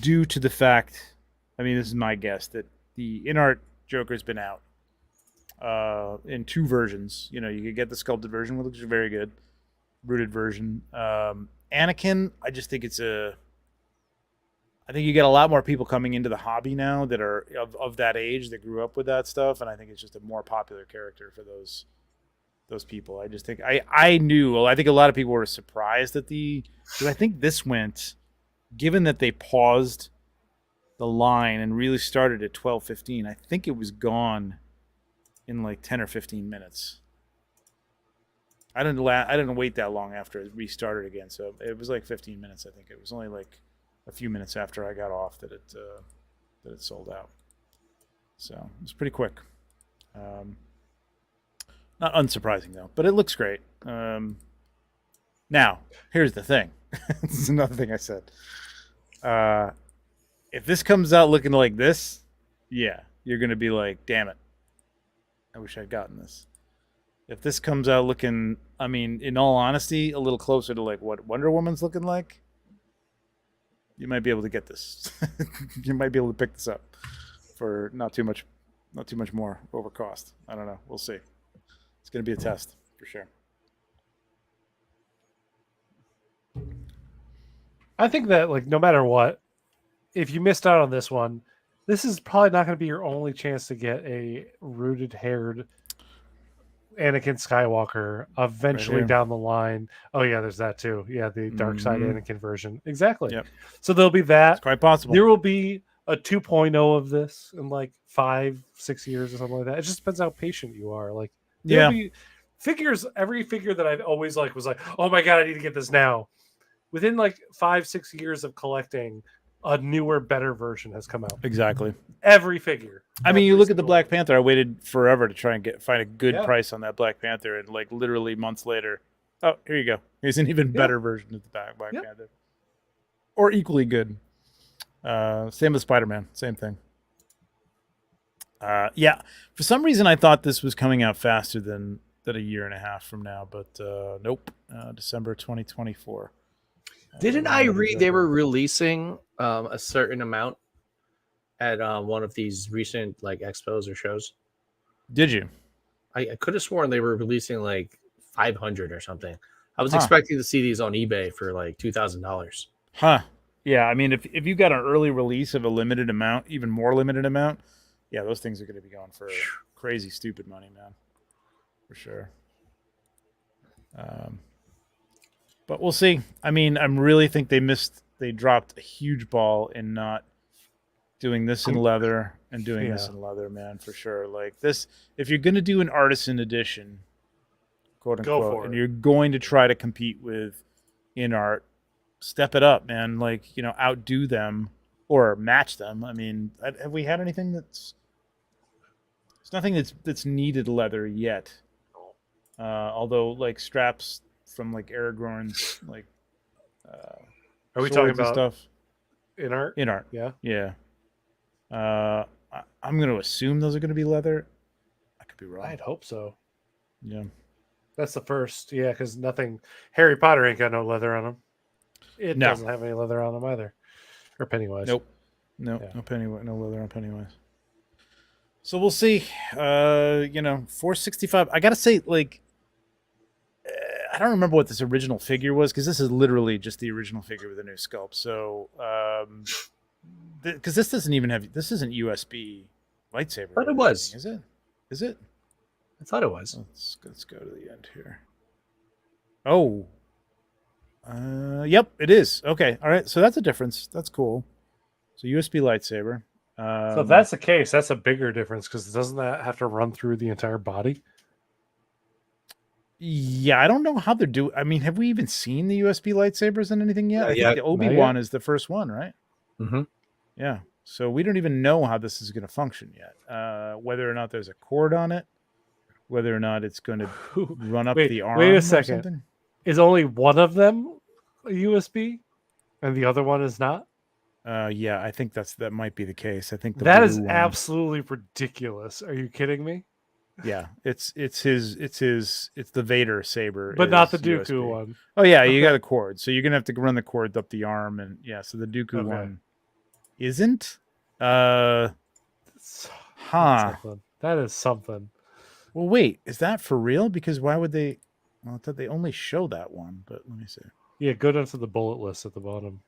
due to the fact, I mean, this is my guess, that the in-art Joker's been out in 2 versions. You could get the sculpted version, which looks very good, rooted version. Anakin, I just think I think you get a lot more people coming into the hobby now that are of that age, that grew up with that stuff, and I think it's just a more popular character for those people. I just think I think a lot of people were surprised at because I think this went, given that they paused the line and really started at 12:15, I think it was gone in like 10 or 15 minutes. I didn't wait that long after it restarted again, so it was like 15 minutes. I think it was only like a few minutes after I got off that it sold out. So it was pretty quick. Not unsurprising though, but it looks great. Now, here's the thing. This is another thing I said. If this comes out looking like this, yeah, you're going to be like, damn it, I wish I'd gotten this. If this comes out looking, I mean, in all honesty, a little closer to like what Wonder Woman's looking like, you might be able to get this. You might be able to pick this up for not too much more over cost. I don't know. We'll see. It's going to be a test for sure. I think that, like, no matter what, if you missed out on this one, this is probably not going to be your only chance to get a rooted haired Anakin Skywalker eventually down the line. Oh yeah, there's that too. Yeah, the dark side Anakin version. Exactly. Yep. So there'll be that. It's quite possible. There will be a 2.0 of this in like 5-6 years or something like that. It just depends how patient you are. Like there'll be figures. Every figure that I've always like was like, oh my god, I need to get this now. Within like 5-6 years of collecting, a newer, better version has come out. Exactly. Every figure. I mean, you look at the Black Panther. I waited forever to try and find a good price on that Black Panther, and like literally months later, oh, here you go. Here's an even better version of the Black Panther, or equally good. Same with Spider-Man. Same thing. Yeah. For some reason, I thought this was coming out faster than a year and a half from now, but nope. December 2024. Didn't I read they were releasing a certain amount at one of these recent like expos or shows? Did you? I could have sworn they were releasing like 500 or something. I was expecting to see these on eBay for like $2,000. Huh. Yeah, I mean, if you got an early release of a limited amount, even more limited amount, yeah, those things are going to be going for crazy, stupid money, man. For sure. But we'll see. I mean, I really think they dropped a huge ball in not doing this in leather and doing this in leather, man, for sure. Like this, if you're going to do an artisan edition, quote unquote, and you're going to try to compete with in art, step it up, man. Like, outdo them or match them. I mean, have we had anything there's nothing that's needed leather yet. Although like straps from like Aragorn's like are we talking about stuff in art? In art. Yeah. I'm going to assume those are going to be leather. I could be wrong. I'd hope so. Yeah. That's the first. Yeah, because nothing Harry Potter ain't got no leather on him. It doesn't have any leather on him either. Or Pennywise. Nope. No Pennywise, no leather on Pennywise. So we'll see. 465. I gotta say, like, I don't remember what this original figure was because this is literally just the original figure with a new sculpt. So, because this isn't USB lightsaber. But it was. Is it? Is it? I thought it was. Let's go to the end here. Oh. Yep, it is. Okay, all right. So that's a difference. That's cool. So USB lightsaber. So if that's the case, that's a bigger difference because doesn't that have to run through the entire body? Yeah, I don't know how they're doing. I mean, have we even seen the USB lightsabers in anything yet? I think the Obi-Wan is the first one, right? Mm-hmm. Yeah. So we don't even know how this is going to function yet. Whether or not there's a cord on it, whether or not it's going to run up the arm. Wait a second. Is only one of them a USB, and the other one is not? Yeah, I think that might be the case. I think that is absolutely ridiculous. Are you kidding me? Yeah, it's the Vader saber, but not the Dooku USB. One. Oh yeah, you got a cord, so you're gonna have to run the cord up the arm, and so the Dooku one isn't. That is something. Well, wait, is that for real? Because why would they? Well, I thought they only show that one, but let me see. Yeah, go down to the bullet list at the bottom.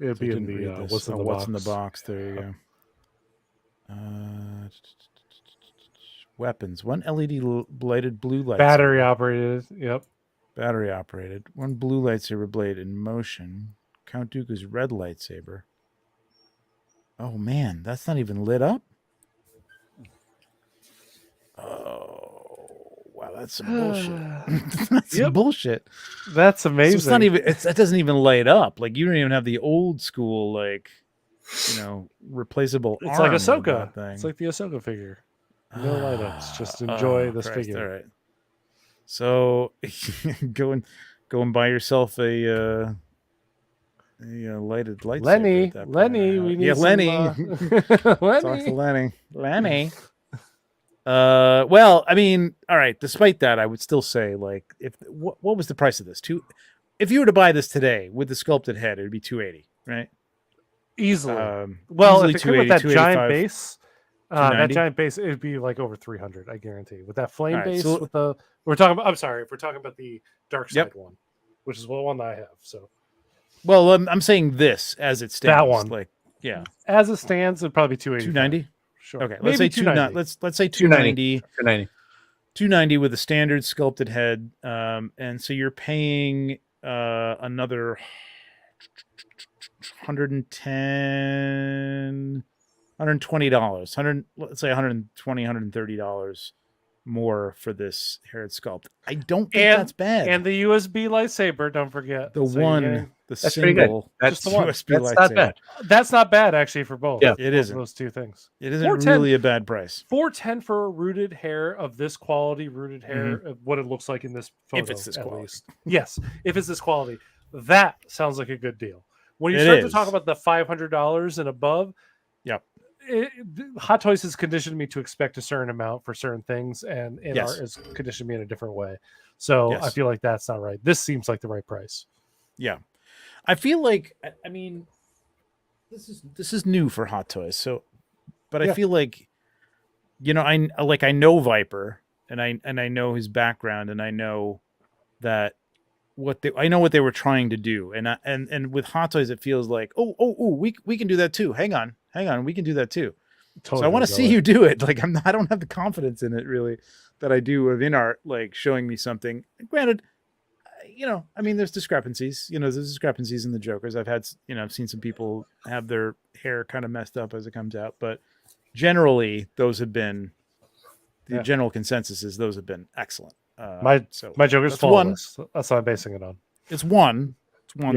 It'd be in the what's in the box. There you go. Weapons. One LED bladed blue lightsaber. Battery operated. Yep. Battery operated. One blue lightsaber blade in motion. Count Dooku's red lightsaber. Oh man, that's not even lit up. Oh wow, that's some bullshit. That's some bullshit. That's amazing. So it's not even. That doesn't even light up. Like you don't even have the old school like. Replaceable. It's like Ahsoka. It's like the Ahsoka figure. No light ups. Just enjoy this figure. All right. So go and buy yourself a lighted lightsaber. Lenny, we need Lenny. Lenny. Talk to Lenny. Lenny. Well, I mean, all right. Despite that, I would still say, like, what was the price of this? If you were to buy this today with the sculpted head, it would be $280, right? Easily. Well, if it came with that giant base, it'd be like over 300, I guarantee. With that flame base, with the we're talking about. I'm sorry, if we're talking about the dark side one, which is the one that I have. So, well, I'm saying this as it stands. That one, like as it stands, it'd probably be 280. Sure. Okay, let's say 290. Let's say 290. 290 with a standard sculpted head, and so you're paying another $110, $120, let's say $120, $130 more for this hair sculpt. I don't think that's bad. And the USB lightsaber, don't forget. The single That's just the one. USB That's lightsaber. not bad. That's not bad actually for both. Yeah, it both isn't. of those two things. It isn't really a bad price. $410 for rooted hair of this quality, rooted hair, of what it looks like in this photo. If it's this quality. Least. Yes, if it's this quality. That sounds like a good deal. When you It start to is. talk about the $500 and above, Yep. Hot Toys has conditioned me to expect a certain amount for certain things, and Yes. art has conditioned me in a different way. So Yes. I feel like that's not right. This seems like the right price. Yeah. I feel like, I mean, this is new for Hot Toys. So, but I feel like, you know, I know Viper, and I know his background, and I know that I know what they were trying to do, and with Hot Toys it feels like we can do that too. Hang on, we can do that too. Totally. So I want to see you do it. Like I don't have the confidence in it really that I do of InArt, like showing me something. Granted, you know, I mean, there's discrepancies. You know, there's discrepancies in the Jokers. I've seen some people have their hair kind of messed up as it comes out, but generally those have been the general consensus is those have been excellent. My Joker's that's flawless. That's what I'm basing it on. It's one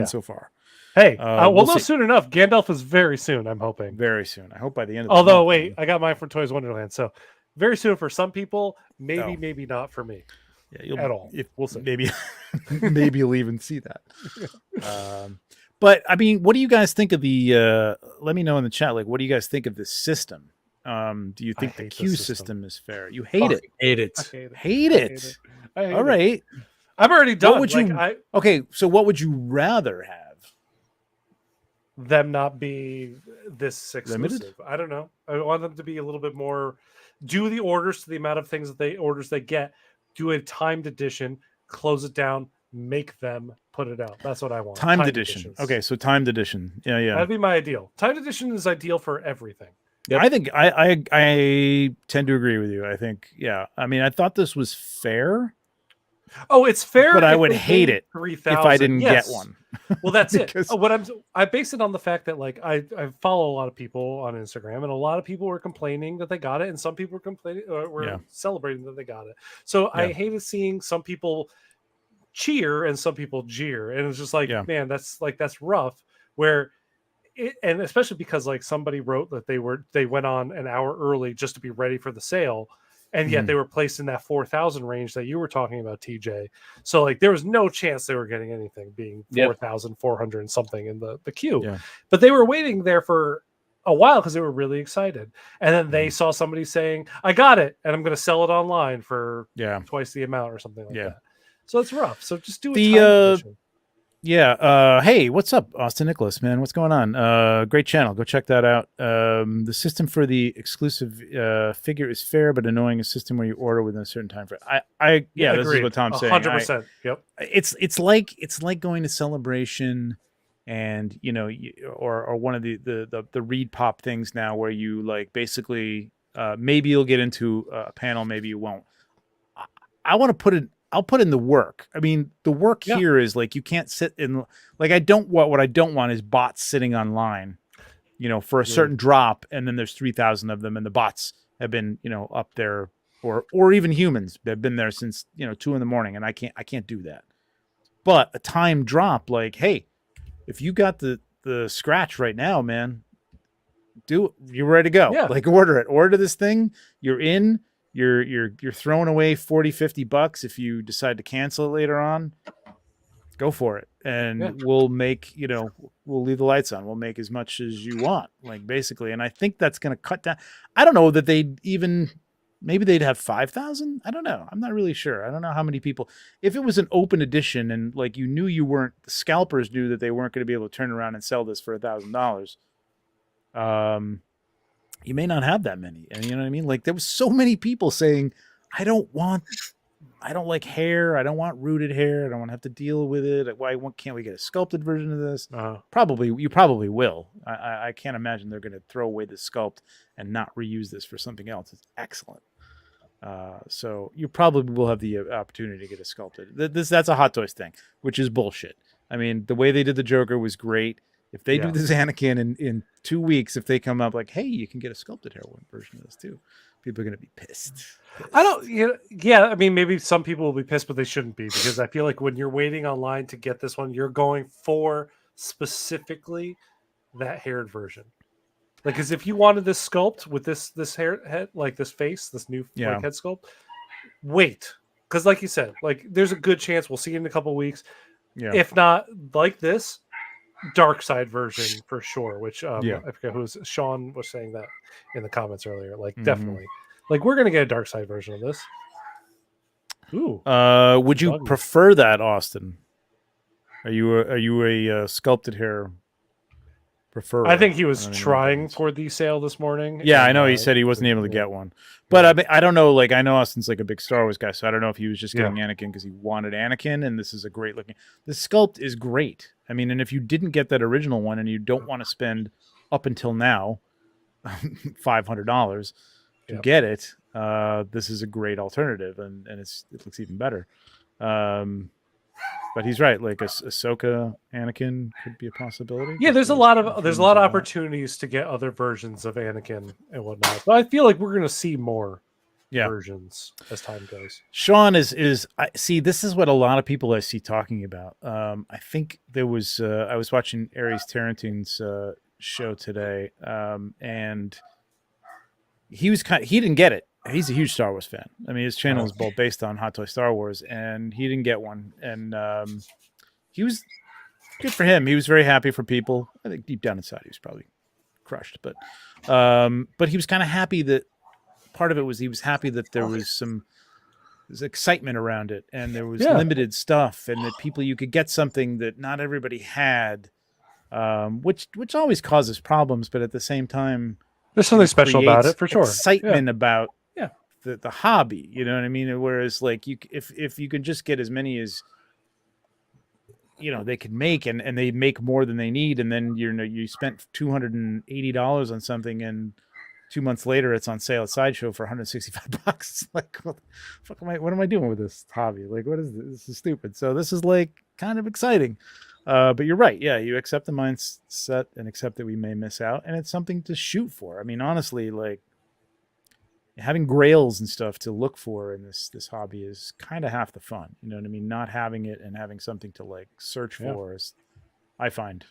so far. Hey, we'll know see. soon enough. Gandalf is very soon, I'm hoping. Very soon. I hope by the end of Although, month. wait, I got mine from Toys Wonderland. So very soon for some people, maybe not for me. Yeah, at all. We'll see. Maybe you'll even see that. But I mean, what do you guys think of the let me know in the chat, like what do you guys think of this system? Do you think the Q system is fair? You hate it. Hate it. Hate it. All right. I'm already done. What would you Okay, so what would you rather have? Them not be this exclusive. Limited? I don't know. I want them to be a little bit more. Do the orders to the amount of things that they get. Do a timed edition. Close it down. Make them put it out. That's what I want. Timed edition. Editions. Okay, so timed edition. Yeah. That'd be my ideal. Timed edition is ideal for everything. Yep. I think I tend to agree with you. I think, yeah. I mean, I thought this was fair. Oh, it's fair, but I would hate it 3,000. if I didn't get one. Well, that's it. I base it on the fact that like I follow a lot of people on Instagram, and a lot of people were complaining that they got it, and some people were complaining were celebrating that they got it. So I hated seeing some people cheer and some people jeer, and it's just like, man, that's rough. Where and especially because like somebody wrote that they went on an hour early just to be ready for the sale. And yet they were placed in that 4,000 range that you were talking about, TJ. So like there was no chance they were getting anything being 4,400 and something in the queue. Yeah. But they were waiting there for a while because they were really excited. And then they saw somebody saying, I got it, and I'm going to sell it online for twice the amount or something like that. So it's rough. So just do it. Hey, what's up, Austin Nicholas, man? What's going on? Great channel. Go check that out. The system for the exclusive figure is fair, but annoying. A system where you order within a certain time frame. This is what Tom's saying. 100%. Yep. It's like going to Celebration, and you know, or one of the Reed Pop things now, where you like basically maybe you'll get into a panel, maybe you won't. I want to put it. I'll put in the work. I mean, the work here is like you can't sit in. Like what I don't want is bots sitting online, you know, for a certain drop, and then there's 3,000 of them, and the bots have been, you know, up there, or even humans have been there since 2 a.m, and I can't do that. But a time drop, like, hey, if you got the scratch right now, man, you're ready to go. Yeah. Like order this thing. You're in. You're throwing away $40-$50 if you decide to cancel it later on. Go for it, and we'll make we'll leave the lights on. We'll make as much as you want, like basically. And I think that's going to cut down. I don't know that maybe they'd have 5,000. I don't know. I'm not really sure. I don't know how many people. If it was an open edition and like the scalpers knew that they weren't going to be able to turn around and sell this for $1,000. You may not have that many. And you know what I mean? Like there was so many people saying, I don't like hair. I don't want rooted hair. I don't want to have to deal with it. Can't we get a sculpted version of this? You probably will. I can't imagine they're going to throw away the sculpt and not reuse this for something else. It's excellent. So you probably will have the opportunity to get a sculpted. That's a Hot Toys thing, which is bullshit. I mean, the way they did the Joker was great. If they do this Anakin in 2 weeks, if they come up like, hey, you can get a sculpted hair version of this too, people are going to be pissed. I don't, yeah, I mean, maybe some people will be pissed, but they shouldn't be, because I feel like when you're waiting online to get this one, you're going for specifically that haired version. Like, because if you wanted this sculpt with this hair head, like this face, this new like head sculpt, wait, because like you said, like there's a good chance we'll see it in a couple weeks. Yeah. If not like this, dark side version for sure. Which I forget who's Sean was saying that in the comments earlier. Like definitely, like we're gonna get a dark side version of this. Ooh, would you prefer that, Austin? Are you a sculpted hair? I think he was trying for the sale this morning. Yeah, I know he said he wasn't able to get one. But I mean, I don't know. Like, I know Austin's like a big Star Wars guy, so I don't know if he was just getting Anakin because he wanted Anakin, and this is a great looking. The sculpt is great. I mean, and if you didn't get that original one and you don't want to spend up until now $500 to get it, this is a great alternative, and it looks even better. But he's right. Like Ahsoka, Anakin could be a possibility. Yeah, there's a lot of opportunities to get other versions of Anakin and whatnot. But I feel like we're going to see more versions as time goes. Sean I see. This is what a lot of people I see talking about. I think there was I was watching Aries Tarentine's show today, and he didn't get it. He's a huge Star Wars fan. I mean, his channel is both based on Hot Toy Star Wars, and he didn't get one. And he was good for him. He was very happy for people. I think deep down inside, he was probably crushed. But he was kind of happy that part of it was he was happy that there was there's excitement around it, and there was limited stuff, and that you could get something that not everybody had, which always causes problems. But at the same time, there's something special about it for sure. Excitement about the hobby, you know what I mean? Whereas like if you can just get as many as they can make, and they make more than they need, and then you spent $280 on something, and 2 months later it's on sale at Sideshow for $165. It's like, what am I doing with this hobby? Like, what is this? This is stupid. So this is like kind of exciting. But you're right. Yeah, you accept the mindset and accept that we may miss out, and it's something to shoot for. I mean, honestly, like having grails and stuff to look for in this hobby is kind of half the fun. You know what I mean? Not having it and having something to like search for is, I find,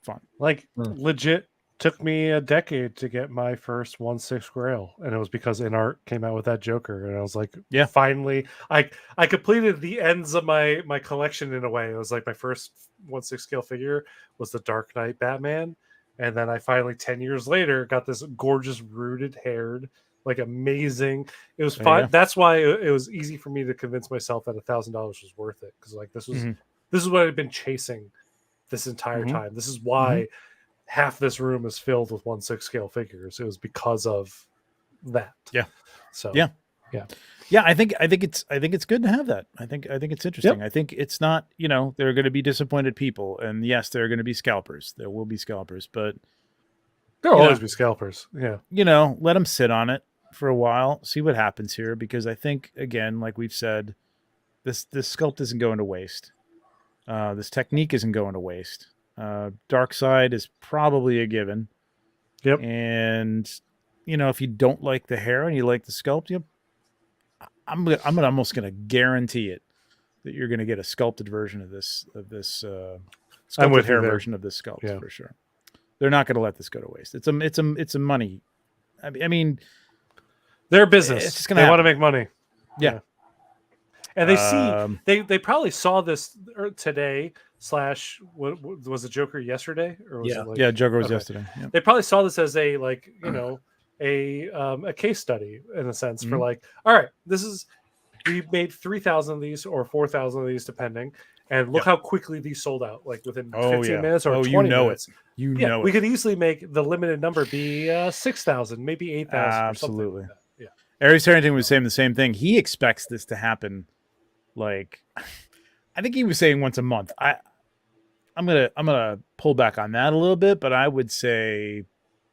fun. Like legit took me a decade to get my first 1/6 grail, and it was because InArt came out with that Joker, and I was like, finally, I completed the ends of my collection in a way. It was like my first 1/6 scale figure was the Dark Knight Batman, and then I finally 10 years later got this gorgeous rooted haired, like amazing. It was fun. That's why it was easy for me to convince myself that $1,000 was worth it, because like this is what I've been chasing this entire time. This is why half this room is filled with 1/6 scale figures. It was because of that. Yeah. So yeah. I think it's good to have that. I think it's interesting. I think it's not, there are going to be disappointed people, and yes, there are going to be scalpers. There will be scalpers, but there'll always be scalpers. Yeah. Let them sit on it for a while, see what happens here, because I think, again, like we've said, this sculpt isn't going to waste. This technique isn't going to waste. Dark side is probably a given. Yep. And if you don't like the hair and you like the sculpt, I'm almost gonna guarantee it that you're gonna get a sculpted version of this sculpted hair version of this sculpt for sure. They're not gonna let this go to waste. It's a money. I mean, their business. It's just they want to make money. Yeah. And they probably saw this today / what was the Joker yesterday, or was it Joker was yesterday. Yep. They probably saw this as a a case study in a sense for like, all right, we made 3,000 of these or 4,000 of these depending, and look how quickly these sold out, like within 15 minutes or 20 minutes. We could easily make the limited number be 6,000, maybe 8,000. Absolutely. Like that. Yeah. Aries Harrington was saying the same thing. He expects this to happen. Like, I think he was saying once a month. I'm gonna pull back on that a little bit, but I would say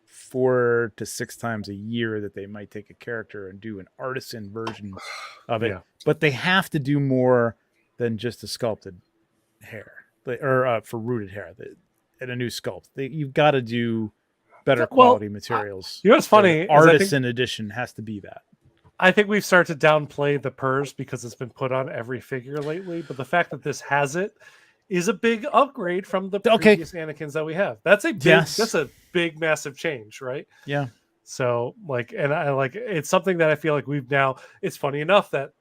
4 to 6 times a year that they might take a character and do an artisan version of it. Yeah. But they have to do more than just a sculpted hair, or for rooted hair. and a new sculpt. You've got to do better quality materials. You know what's funny? Artisan Edition has to be that. I think we've started to downplay the purrs because it's been put on every figure lately. But the fact that this has it is a big upgrade from the previous Anakins that we have. That's a big, massive change, right? Yeah. So and I it's something that I feel like we've now. It's funny enough that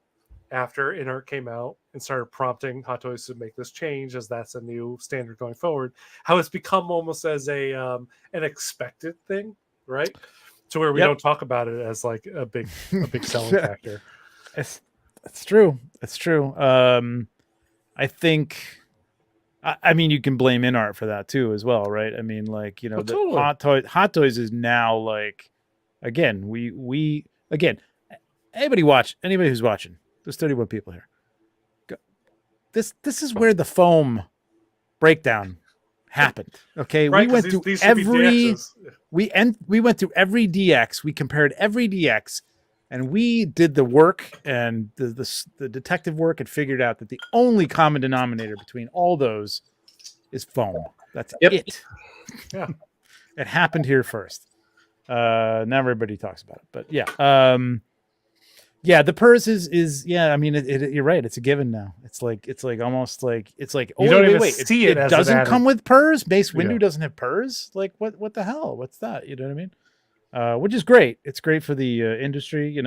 after Inart came out and started prompting Hot Toys to make this change, as that's a new standard going forward, how it's become almost as an expected thing, right? To where we don't talk about it as like a big selling factor. It's true. It's true. I think. I mean, you can blame Inart for that too, as well, right? I mean, totally. Hot Toys is now like, again, anybody who's watching. There's 31 people here. This is where the foam breakdown happened. Okay, right, we went through we went through every DX. We compared every DX, and we did the work and the detective work and figured out that the only common denominator between all those is foam. That's it. Yeah, it happened here first. Now everybody talks about it, but yeah. Yeah, the purse is I mean, you're right. It's a given now. It's like almost like you don't even see it. It doesn't come with purs. Mace Windu doesn't have purs. Like what the hell? What's that? You know what I mean? Which is great. It's great for the industry.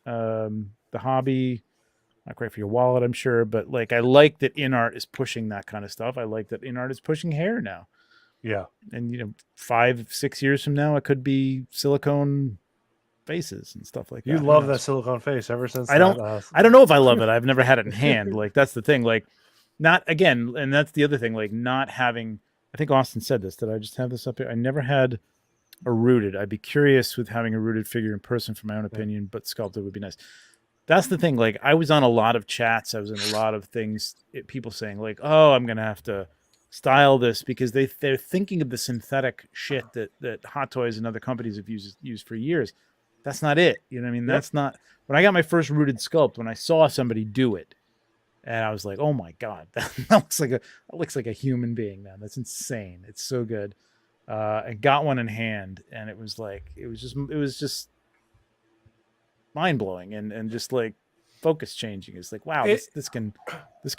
The hobby. Not great for your wallet, I'm sure. But like, I like that Inart is pushing that kind of stuff. I like that Inart is pushing hair now. Yeah, and 5-6 years from now, it could be silicone faces and stuff like that. You love that silicone face ever since. I don't know if I love it. I've never had it in hand. Like, that's the thing. Like, not again, and that's the other thing. Like, not having. I think Austin said this. Did I just have this up here? I never had a rooted. I'd be curious with having a rooted figure in person, for my own opinion, but sculpted would be nice. That's the thing. Like, I was on a lot of chats. I was in a lot of things. People saying like, "Oh, I'm gonna have to style this," because they're thinking of the synthetic shit that Hot Toys and other companies have used for years. That's not it. You know what I mean? That's not. When I got my first rooted sculpt, when I saw somebody do it, and I was like, "Oh my god, that looks like a human being, man. That's insane. It's so good." I got one in hand, and it was just mind blowing and just like focus changing. It's like, wow, this can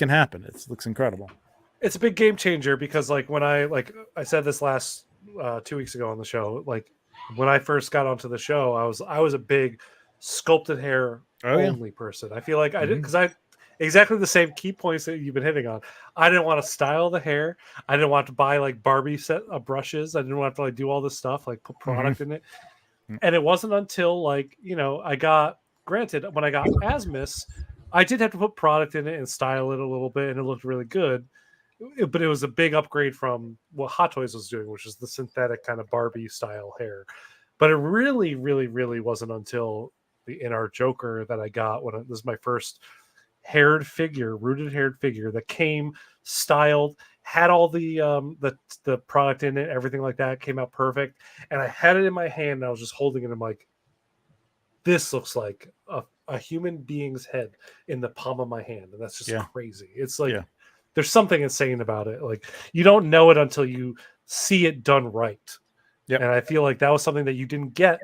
happen. It looks incredible. It's a big game changer because when I said this last 2 weeks ago on the show, when I first got onto the show, I was a big sculpted hair only person. I feel like I did because I exactly the same key points that you've been hitting on. I didn't want to style the hair. I didn't want to buy Barbie set of brushes. I didn't want to do all this stuff, put product in it. And it wasn't until I got granted when I got Asmus, I did have to put product in it and style it a little bit, and it looked really good. But it was a big upgrade from what Hot Toys was doing, which is the synthetic kind of Barbie style hair. But it really, really, really wasn't until the Inart Joker that I got this was my first rooted haired figure that came styled, had all the product in it, everything like that, came out perfect. And I had it in my hand, and I was just holding it. I'm like, this looks like a human being's head in the palm of my hand, and that's just crazy. It's like. Yeah. There's something insane about it. You don't know it until you see it done right. Yep. And I feel like that was something that you didn't get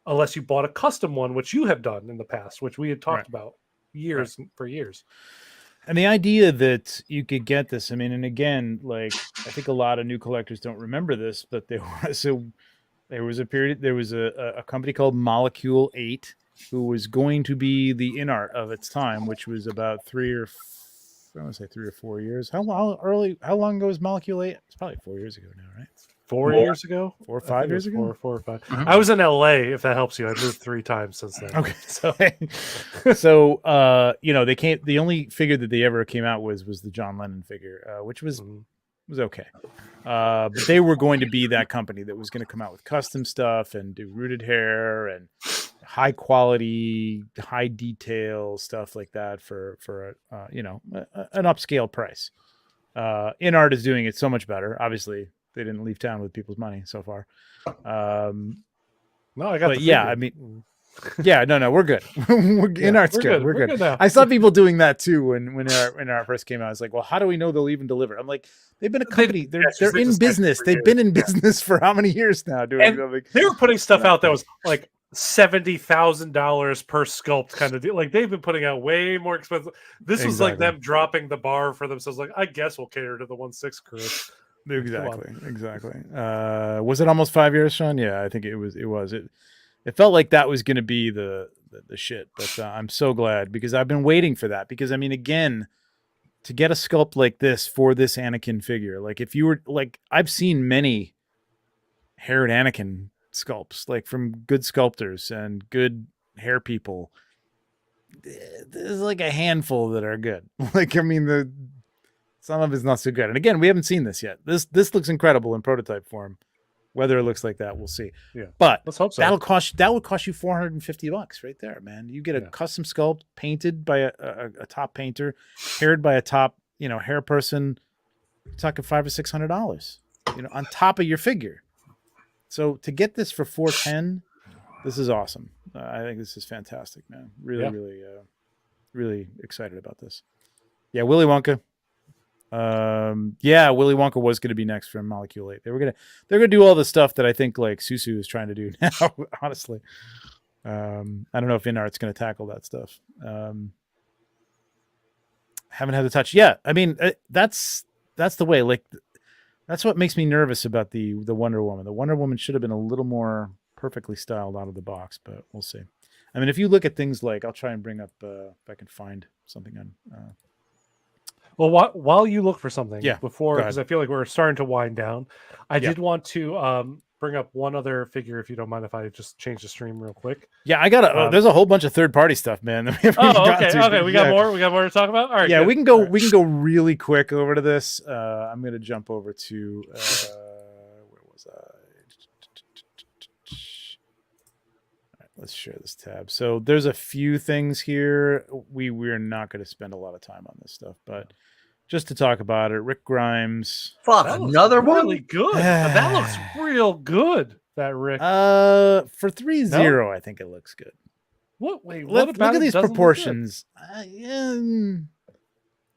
unless you bought a custom one, which you have done in the past, which we had talked about for years. And the idea that you could get this, I mean, and again, I think a lot of new collectors don't remember this, but there was a period, there was a company called Molecule 8 who was going to be the Inart of its time, which was about 3 or 4 years. How long ago was Molecule 8? It's probably 4 years ago now, right? 4 years ago? 4 or 5 years ago? 4 or 5. Mm-hmm. I was in LA, if that helps you. I moved 3 times since then. Okay. So the only figure that they ever came out was the John Lennon figure, which was okay. But they were going to be that company that was going to come out with custom stuff and do rooted hair and high quality, high detail stuff like that for an upscale price. Inart is doing it so much better. Obviously, they didn't leave town with people's money so far. No, I got. But I mean, Yeah, no, we're good. In-art's good. We're good. Now. I saw people doing that too when In-Art first came out. I was like, well, how do we know they'll even deliver? I'm like, they've been a company. They're in business. They've been in business for how many years now doing something. They were putting stuff out that was like $70,000 per sculpt kind of deal. Like they've been putting out way more expensive. This was like them dropping the bar for themselves. Like, I guess we'll cater to the 1/6 crew. Exactly. Was it almost 5 years, Sean? Yeah, I think it was. It felt like that was going to be the shit, but I'm so glad because I've been waiting for that. Because I mean, again, to get a sculpt like this for this Anakin figure, like if you were like, I've seen many haired Anakin sculpts, like from good sculptors and good hair people. There's like a handful that are good. Like, I mean, some of it's not so good. And again, we haven't seen this yet. This looks incredible in prototype form. Whether it looks like that, we'll see. Yeah, but let's hope so. That would cost you $450 right there, man. You get a custom sculpt painted by a top painter, haired by a top hair person. You're talking $500 or $600, on top of your figure. So to get this for $410, this is awesome. I think this is fantastic, man. Really excited about this. Yeah, Willy Wonka. Willy Wonka was going to be next from Molecule 8. They're gonna do all the stuff that I think like Susu is trying to do now. Honestly, I don't know if In-Art's going to tackle that stuff. Haven't had the touch. Yeah, I mean that's the way. Like that's what makes me nervous about the Wonder Woman. The Wonder Woman should have been a little more perfectly styled out of the box, but we'll see. I mean, if you look at things like, I'll try and bring up if I can find something on. Well, while you look for something, before, because I feel like we're starting to wind down, I did want to bring up one other figure, if you don't mind, if I just change the stream real quick. Yeah, I got there's a whole bunch of third-party stuff, man. Okay. We got more. We got more to talk about. All right. Yeah, good. we can go. Right. We can go really quick over to this. I'm going to jump over to where was I? All right, let's share this tab. So there's a few things here. We're not going to spend a lot of time on this stuff, but just to talk about it, Rick Grimes. Fuck, another one? Really good. That looks real good. That Rick. For 3-0, I think it looks good. What? Wait, look at these proportions. I don't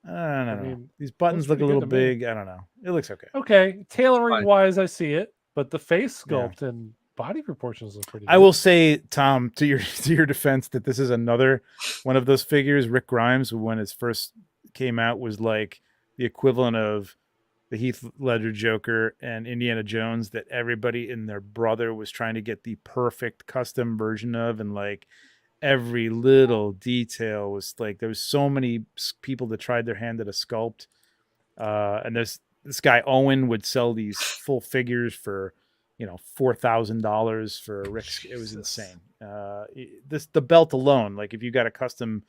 know. I mean, these buttons look a little big. I don't know. It looks okay. Okay, tailoring wise, I see it, but the face sculpt and body proportions look pretty good. I will say, Tom, to your defense, that this is another one of those figures. Rick Grimes, when it first came out, was like the equivalent of the Heath Ledger Joker and Indiana Jones, that everybody and their brother was trying to get the perfect custom version of, and like every little detail was like, there was so many people that tried their hand at a sculpt, and this guy Owen would sell these full figures for $4,000 for Rick's. It was insane. The belt alone, like if you got a custom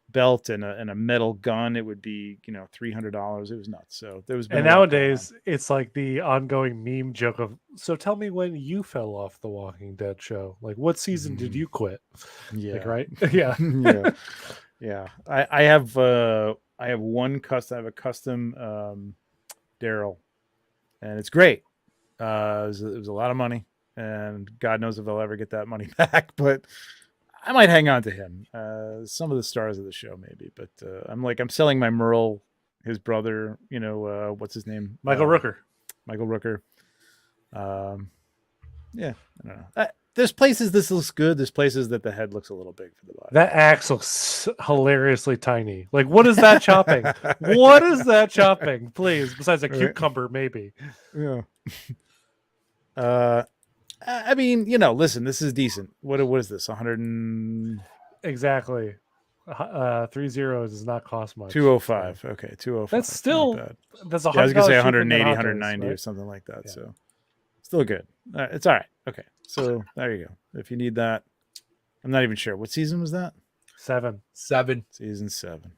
belt and a metal gun, it would be $300. It was nuts. So there was, and nowadays it's like the ongoing meme joke of, so tell me when you fell off the Walking Dead show, like what season did you quit? Like, right? Yeah. Yeah. I have one custom. I have a custom Daryl, and it's great. It was a lot of money, and God knows if I'll ever get that money back, but I might hang on to him. Some of the stars of the show, maybe, but I'm selling my Merle, his brother. What's his name? Michael Rooker. Michael Rooker. Yeah, I don't know. There's places this looks good. There's places that the head looks a little big for the body. That axe looks hilariously tiny. Like, what is that chopping? What is that chopping? Please, besides a cucumber, maybe. Yeah. I mean, listen, this is decent. What is this? 100 exactly. 3-0 does not cost much. 205. So. Okay, 205. That's still that's I was gonna say 180, 190 or something like that. Yeah. So still good. It's all right. Okay, so there you go. If you need that, I'm not even sure what season was that. 7. Season 7.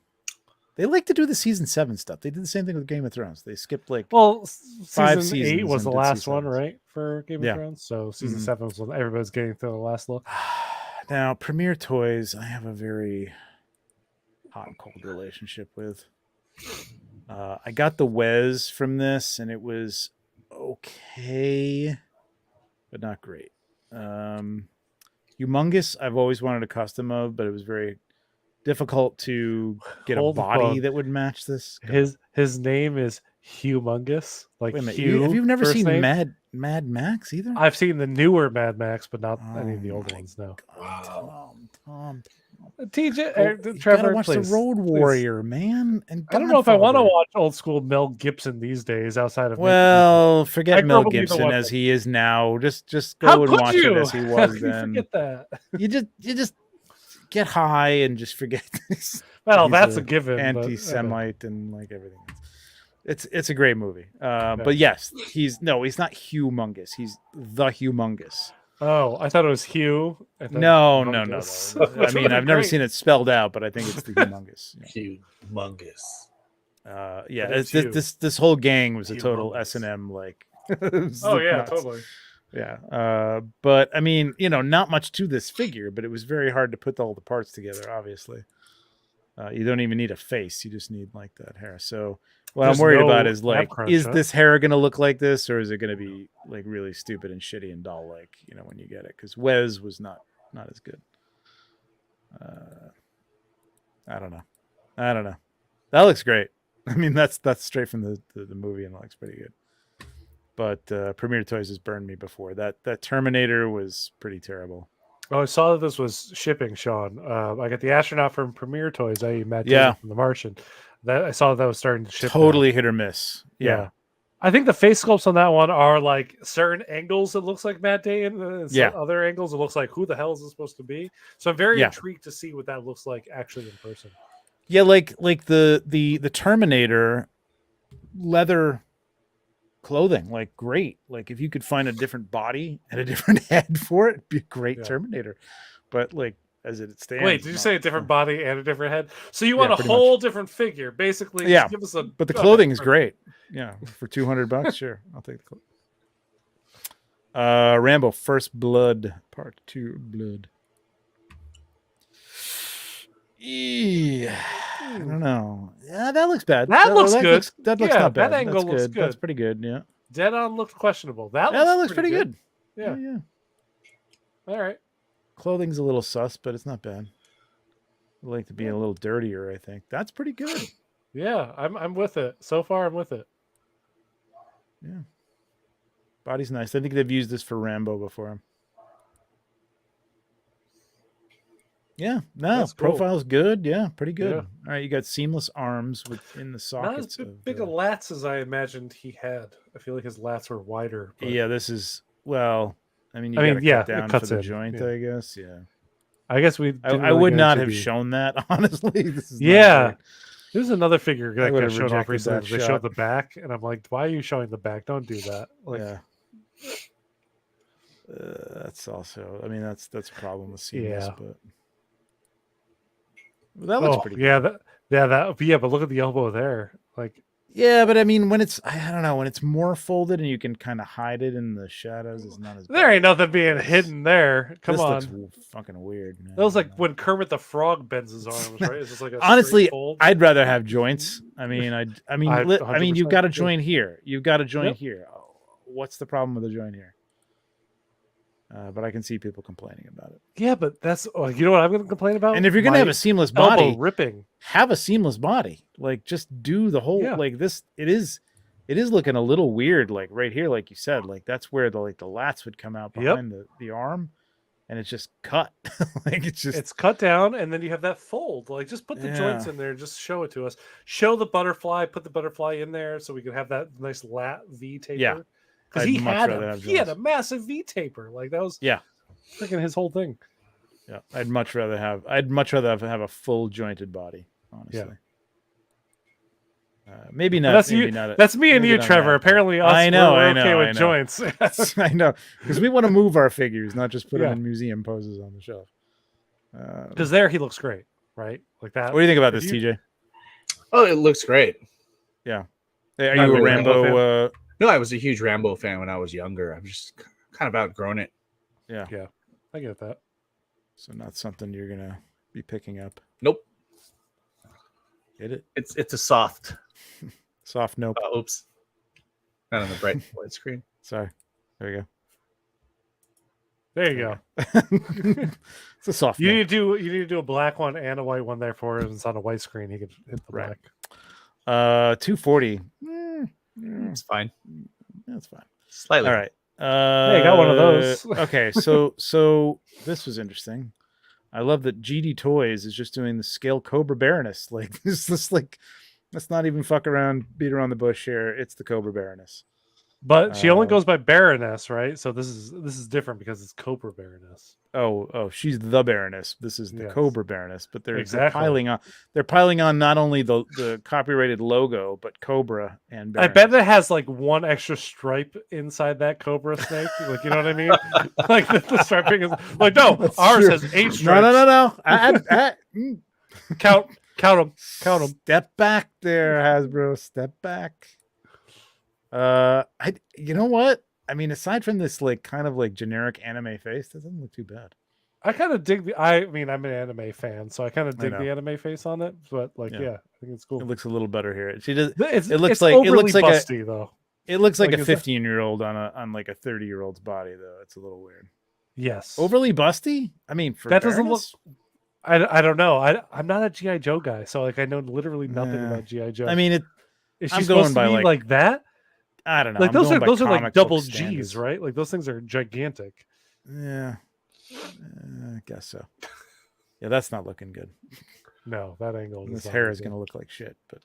They like to do the season 7 stuff. They did the same thing with Game of Thrones. They skipped 5 season 8 was the last one, right, for Game of Thrones. So season 7 was when everybody's getting through the last look. Now, Premier Toys, I have a very hot and cold relationship with. I got the Wes from this, and it was okay, but not great. Humongous, I've always wanted a custom of, but it was very difficult to get Hold a body on. that would match this. His name is Humongous. Like Wait a minute, Hugh. have you never first seen name? Mad Max either? I've seen the newer Mad Max, but not any of the Oh old my ones. No. Tom. TJ, You Trevor, gotta watch please, the Road please. Warrior, man. And I don't know if I want to Godfather. watch old school Mel Gibson these days outside of. Well, I forget grew Mel up with either Gibson one. as he is now. Just How go and could watch you? it as he How was could you then. forget that? You just get high and just forget this. Well, He's that's a given. Anti-Semite and like everything. It's a great movie. But yes, he's not humongous. He's the humongous. Oh, I thought it was Hugh. No. Humongous. I mean, I've never seen it spelled out, but I think it's the humongous. Humongous. Yeah, it's Hugh. this whole gang was a total Humongous. S&M like. Oh yeah, nuts. totally. Yeah. But I mean, not much to this figure, but it was very hard to put all the parts together, obviously. You don't even need a face. You just need like that hair. So what There's I'm worried no about is like, ab crunch, is huh? this hair going to look like this, or is it going to be like really stupid and shitty and dull, like, when you get it? Because Wes was not as good. I don't know. That looks great. I mean, that's straight from the movie, and it looks pretty good. But Premier Toys has burned me before. That Terminator was pretty terrible. Oh, I saw that this was shipping, Sean. I got the astronaut from Premier Toys, i.e. Matt Yeah. Damon from The Martian. That I saw that was starting to ship. Totally now. hit or miss. Yeah. I think the face sculpts on that one are like certain angles it looks like Matt Damon, and Yeah. other angles it looks like who the hell is this supposed to be? So I'm very Yeah. intrigued to see what that looks like actually in person. Yeah, like the Terminator leather clothing, like great. Like if you could find a different body and a different head for it, it'd be a great Yeah. Terminator. But like as it stands. Wait, did you say a different body and a different head? So you Yeah, want a pretty whole different figure, basically? Yeah, Just give us a. But the okay, clothing is perfect. great. Yeah, for $200, sure, I'll take the clothing. Rambo First Blood Part 2 Blood. I don't know. Yeah, that looks bad. That looks good. That looks Yeah, not bad. that angle That's looks good. That's good. pretty good. Yeah. Dead on looked questionable. That Looks pretty good. Yeah. Yeah. All right. Clothing's a little sus, but it's not bad. I'd like to be a little dirtier, I think. That's pretty good. Yeah, I'm with it. So far, I'm with it. Yeah. Body's nice. I think they've used this for Rambo before. Yeah, no, That's cool. profile's good. Yeah, pretty good. Yeah. All right, you got seamless arms within the Not sockets. as big of lats as I imagined he had. I feel like his lats were wider. But... Yeah, this is, well, I mean, you I mean, got to yeah, cut down it for cuts the in, joint, yeah. I guess. Yeah. I guess we. I would not have shown that, honestly. This is not great. There's another figure that got shown off rejected recently. that They shot. showed the back, and I'm like, why are you showing the back? Don't do that. Like, Yeah. That's also, I mean, that's a problem with seamless, Yeah. but that looks pretty good. Yeah, but look at the elbow there. Like, Yeah, but I mean, when it's, I don't know, when it's more folded and you can kind of hide it in the shadows, it's not as there bad. ain't nothing being hidden there. Come This on. looks fucking weird, man. That was like when Kermit the Frog bends his arms, right? It's just like a Honestly, straight fold. I'd rather have joints. I mean, you've got a 100% joint here. You've got a joint Yep. here. Oh, what's the problem with the joint here? But I can see people complaining about it. Yeah, but that's you know what I'm going to complain about. And if you're gonna My have a seamless elbow body, ripping. have a seamless body. Like just do the whole like this. It is looking a little weird. Like right here, like you said, like that's where the lats would come out behind the arm, and it's just cut. Like it's cut down, and then you have that fold. Like just put the joints in there, just show it to us. Show the butterfly. Put the butterfly in there so we can have that nice lat V taper. Yeah. Because I'd he much had rather have he had a joints. massive V taper. Like that was freaking his whole thing. Yeah, I'd much rather have a full jointed body, honestly. Maybe not. That's me and you, Trevor. Apparently, us, we're okay with joints. I know, because we want to move our figures, not just put them in museum poses on the shelf. Because there he looks great, right? Like that. What do you think about this, TJ? Oh, it looks great. Yeah. Hey, are you a Rambo? No, I was a huge Rambo fan when I was younger. I've just kind of outgrown it. Yeah. Yeah, I get that. So not something you're gonna be picking up. Nope. Get it? It's a soft. Soft nope. Oops. Not on the bright white screen. Sorry. There you go. There you go. It's a soft. You need to do a black one and a white one there for it. It's on a white screen. He could hit the Right. black. 240. It's fine. That's fine. Slightly. All right. Hey, I got one of those. Okay, so this was interesting. I love that GD Toys is just doing the scale Cobra Baroness. Like this is like, let's not even fuck around, beat around the bush here. It's the Cobra Baroness. But she only goes by Baroness, right? So this is different because it's Cobra Baroness. Oh, she's the Baroness. This is the Cobra Baroness. But they're piling on. They're piling on not only the copyrighted logo, but Cobra and Baroness. I bet it has like one extra stripe inside that Cobra snake. Like, you know what I mean? Like the striping is like, no, That's ours true. has 8 stripes. No. Count them. Step back there, Hasbro. Step back. You know what? I mean, aside from this like kind of like generic anime face, that doesn't look too bad. I kind of dig I'm an anime fan, so I kind of dig the anime face on it. But like, yeah, I think it's cool. It looks a little better here. She does. It looks like busty, though. It looks like a 15-year-old on like a 30-year-old's body, though. It's a little weird. Yes, overly busty. I mean, for that doesn't look. I don't know. I'm not a GI Joe guy, so like I know literally nothing about GI Joe. I mean, is she supposed to be like that? I don't know. Like those are like double G's, right? Like those things are gigantic. Yeah, I guess so. Yeah, that's not looking good. No, that angle. This hair is going to look like shit, but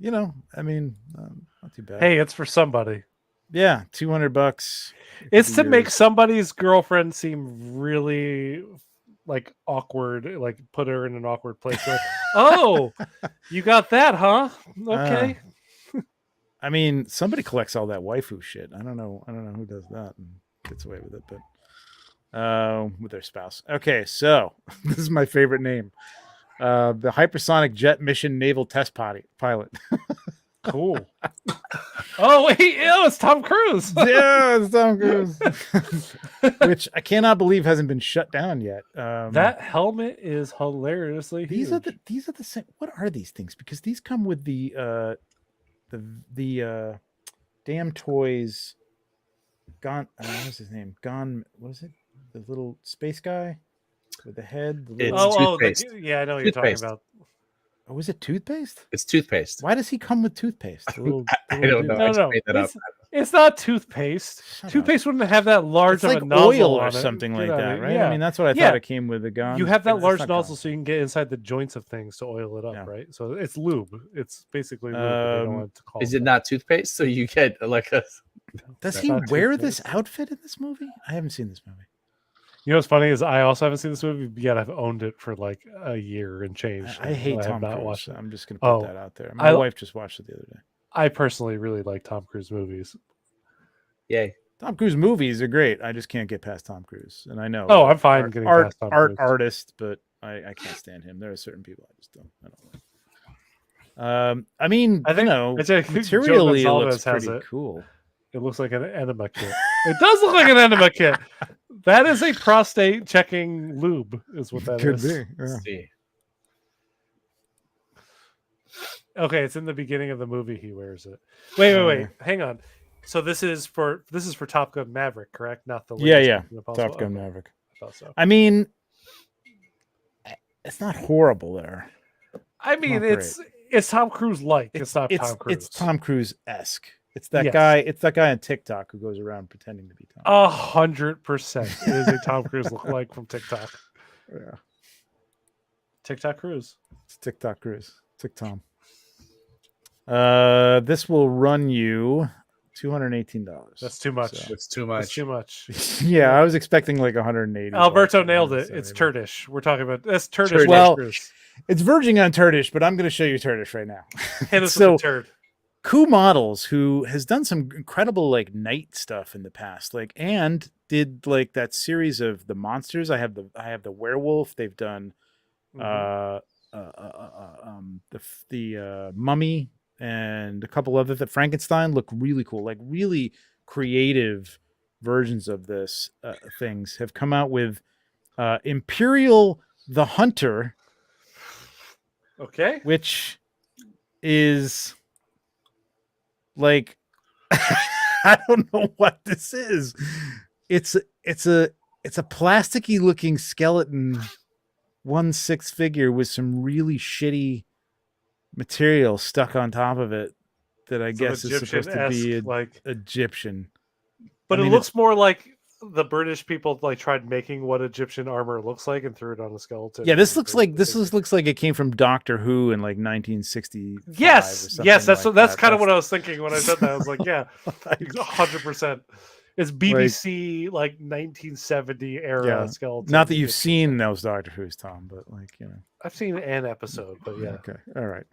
you know, I mean, not too bad. Hey, it's for somebody. Yeah, $200. It's to make somebody's girlfriend seem really like awkward, like put her in an awkward place. Like, oh, you got that, huh? Okay. I mean, somebody collects all that waifu shit. I don't know who does that and gets away with it, but with their spouse. Okay, so this is my favorite name. The Hypersonic Jet Mission Naval Test Pilot. Cool. Oh wait, it's Tom Cruise. Yeah, it's Tom Cruise. Which I cannot believe hasn't been shut down yet. That helmet is hilariously these huge. are the same. What are these things? Because these come with the damn toys. Gone. What's his name? Gone. What is it? The little space guy with the head. The little... yeah, I know what you're talking about. Oh, is it toothpaste? It's toothpaste. Why does he come with toothpaste? I don't know. No, it's not toothpaste. Toothpaste wouldn't have that large it's of like a nozzle oil or on something it. like that, right? Yeah. I mean, that's what I thought it came with the gun. You have that large nozzle so you can get inside the joints of things to oil it up, Yeah. right? So it's lube. It's basically lube. But they don't want to call is it not toothpaste? So you get like a. Does he wear this outfit in this movie? I haven't seen this movie. You know what's funny is I also haven't seen this movie, yet I've owned it for like a year and change. I hate Tom Cruise. Watched it. I'm just going to put that out there. My wife just watched it the other day. I personally really like Tom Cruise movies. Yay. Tom Cruise movies are great. I just can't get past Tom Cruise. And I know. Oh, I'm fine getting past Tom Cruise. Artist, but I can't stand him. There are certain people I just don't like. I mean, I think materially it looks pretty cool. It looks like an enema kit. It does look like an enema kit. That is a prostate checking lube, is what that Could is. be. Yeah. See. Okay, it's in the beginning of the movie. He wears it. Wait. Hang on. So this is for Top Gun Maverick, correct? Not the Top Gun Maverick. I thought so. I mean, it's not horrible there. I mean, it's Tom Cruise like. It's not Tom Cruise. It's Tom Cruise-esque. It's that guy. It's that guy on TikTok who goes around pretending to be Tom. 100%. It is a Tom Cruise look-alike from TikTok. Yeah. TikTok Cruise. It's TikTok Cruise. TikTok. This will run you $218. That's too much. So. That's too much. That's too much. Yeah, I was expecting like 180. Alberto nailed it. It's turdish. We're talking about that's turdish. Well, it's verging on turdish, but I'm going to show you turdish right now. Hit us with a turd. Coup Models, who has done some incredible like night stuff in the past, like and did like that series of the monsters. I have the werewolf. They've done the Mummy and a couple other. The Frankenstein look really cool, like really creative versions of this things have come out with Imperial the Hunter, okay, which is like I don't know what this is. it's a plasticky looking skeleton 1/6 figure with some really shitty material stuck on top of it that I guess is supposed to be Egyptian. But it looks more like the British people like tried making what Egyptian armor looks like and threw it on a skeleton. Yeah, this looks like it came from Doctor Who in like 1960. Yes, that's kind of what I was thinking when I said that. I was like, yeah, 100%. It's BBC like 1970 era skeleton. Not that you've seen those Doctor Who's, Tom, but like I've seen an episode, but yeah. Okay, all right.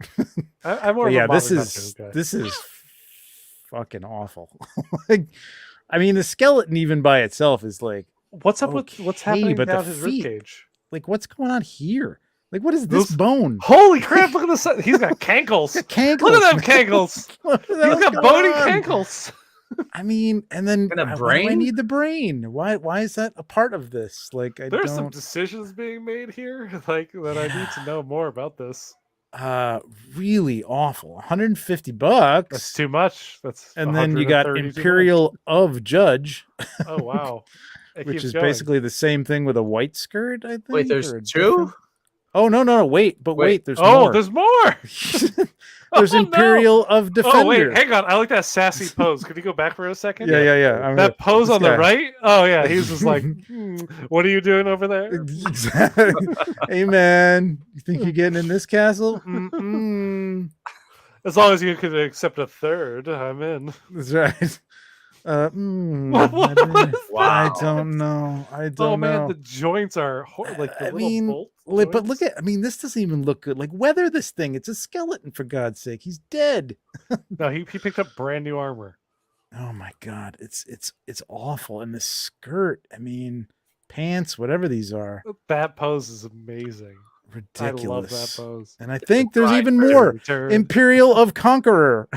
I'm more of a this is fucking awful. Like, I mean, the skeleton even by itself is like, what's up with what's happening down his ribcage? Like, what's going on here? Like, what is this bone? Holy crap! Look at this. He's got cankles. Look at them cankles. He's got bony cankles. I mean, and then brain? Why do I need the brain? Why is that a part of this? Like, there's some decisions being made here, like that I need to know more about this. Really awful. $150. That's too much. That's and then you got Imperial of Judge. Oh wow. Which is basically the same thing with a white skirt, I think. Wait, there's two? Oh no, wait, there's more. Oh, there's more. There's Imperial of Defender. Oh wait, hang on. I like that sassy pose. Could you go back for a second? Yeah. That pose on the right? Oh yeah, he's just like, what are you doing over there? Exactly. Hey man, you think you're getting in this castle? As long as you could accept a third, I'm in. That's right. Wow. I don't know. Oh man, the joints are like the little bolt. But look at, this doesn't even look good. Like, weather this thing. It's a skeleton, for God's sake. He's dead. No, he picked up brand new armor. Oh my God, it's awful. And the skirt, pants, whatever these are. That pose is amazing. Ridiculous. I love that pose. And I think there's even more. Imperial of Conqueror.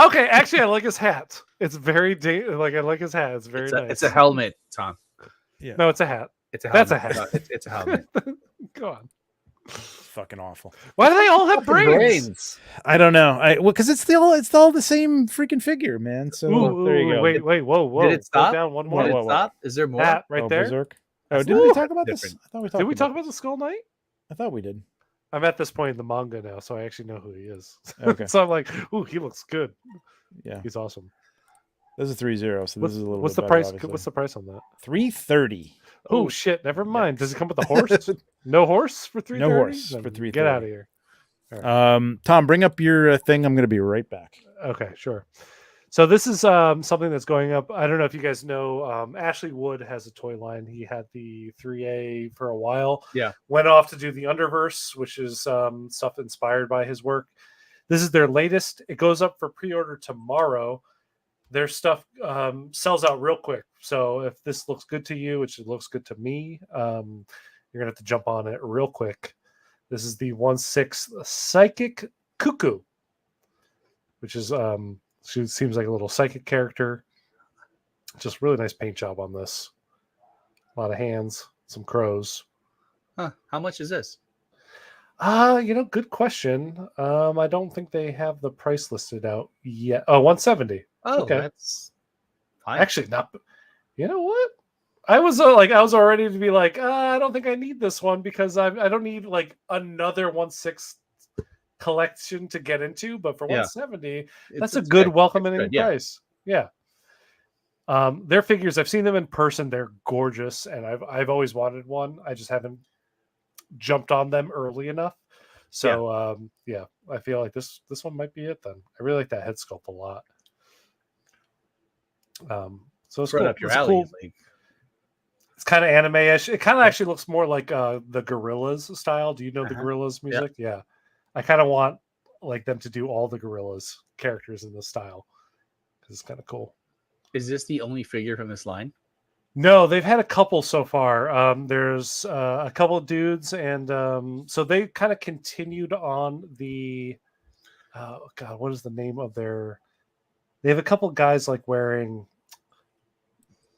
Okay, actually, I like his hat. It's very I like his hat. It's very nice. It's a helmet, Tom. Yeah. No, it's a hat. It's a helmet. That's a hat. No, it's a helmet. Go on. Fucking awful. Why do they all have brains? I don't know. Because it's all the same freaking figure, man. So there you go. Wait, whoa. Did it stop? Go down one more. Did it stop? Is there more? Hat right there. Berserk. Oh, didn't we talk about this? I thought we talked. Did we talk about the Skull Knight? I thought we did. I'm at this point in the manga now, so I actually know who he is. Okay. So I'm like, ooh, he looks good. Yeah, he's awesome. This is 3-0, so this is a little. What's bit the price? Obviously. What's the price on that? 330. Oh shit! Never mind. Does it come with a horse? No horse for 330. No horse for 330. Get out of here. Right. Tom, bring up your thing. I'm going to be right back. Okay, sure. So this is something that's going up. I don't know if you guys know. Ashley Wood has a toy line. He had the 3A for a while. Yeah. Went off to do the Underverse, which is stuff inspired by his work. This is their latest. It goes up for pre-order tomorrow. Their stuff sells out real quick. So if this looks good to you, which it looks good to me, you're gonna have to jump on it real quick. This is the 1/6 Psychic Cuckoo, which is she seems like a little psychic character. Just really nice paint job on this. A lot of hands, some crows. Huh? How much is this? Good question. I don't think they have the price listed out yet. Oh, 170. Oh, okay. That's fine. Actually, not. You know what? I was all ready to be like, I don't think I need this one because I don't need like another 1/6 collection to get into. But for 170, that's a good welcoming price. Yeah. Their figures, I've seen them in person. They're gorgeous, and I've always wanted one. I just haven't jumped on them early enough. So I feel like this one might be it then. I really like that head sculpt a lot. So it's right cool. up your alley. Like... It's kind of anime-ish. It kind of actually looks more like the Gorillaz style. Do you know the Gorillaz music? Yeah. I kind of want like them to do all the Gorillaz characters in this style because it's kind of cool. Is this the only figure from this line? No, they've had a couple so far. There's a couple of dudes, and so they kind of continued on the. What is the name of their? They have a couple guys like wearing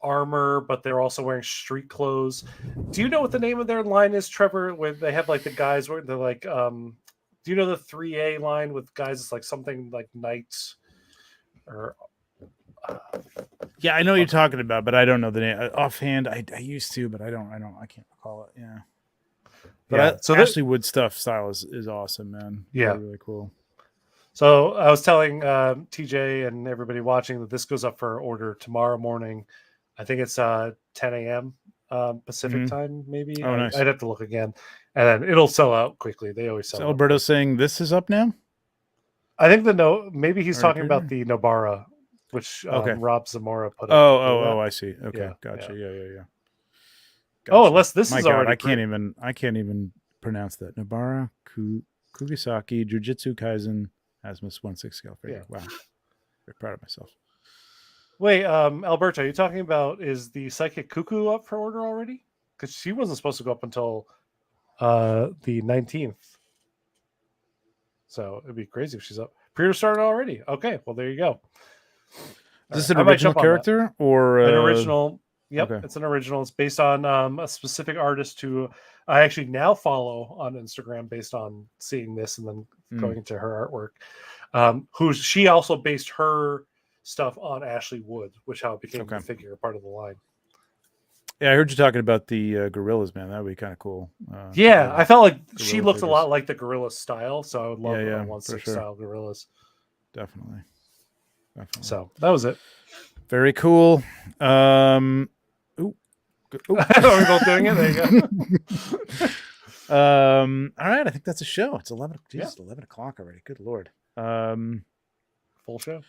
armor, but they're also wearing street clothes. Do you know what the name of their line is, Trevor? Where they have like the guys where they're like, do you know the 3A line with guys? It's like something like knights or. Yeah, I know what you're talking about, but I don't know the name offhand. I used to, but I can't recall it. Yeah. But So Ashley Wood stuff style is awesome, man. Yeah. Really, really cool. So I was telling TJ and everybody watching that this goes up for order tomorrow morning. I think it's 10 a.m. Pacific time, maybe. Oh, nice. I'd have to look again, and then it'll sell out quickly. They always sell. So out Alberto's saying this is up now. I think maybe he's Or talking appear? about the Nobara, which Okay. Rob Zamora put up. Oh, I see. Okay, Yeah, gotcha. Yeah. Oh, unless this My is God, already. I can't even pronounce that. Nobara Kugisaki Jujutsu Kaisen Asmus 1/6 scale figure. Wow, very proud of myself. Wait, Alberto, are you talking about is the Psychic Cuckoo up for order already? Because she wasn't supposed to go up until the 19th. So it'd be crazy if she's up. Pre-order started already. Okay, well there you go. Is this an original character or an original? Yep, okay. It's an original. It's based on a specific artist who I actually now follow on Instagram based on seeing this and then going into her artwork. She also based her stuff on Ashley Wood, which how it became the figure, part of the line. Yeah, I heard you talking about the gorillas, man. That would be kind of cool. I felt like she looked a lot like the gorilla style, so I would love 1/6 style gorillas. Definitely. So that was it. Very cool. Are we both doing it? There you go. All right, I think that's a show. It's 11. Geez, 11 o'clock already. Good Lord. Full show.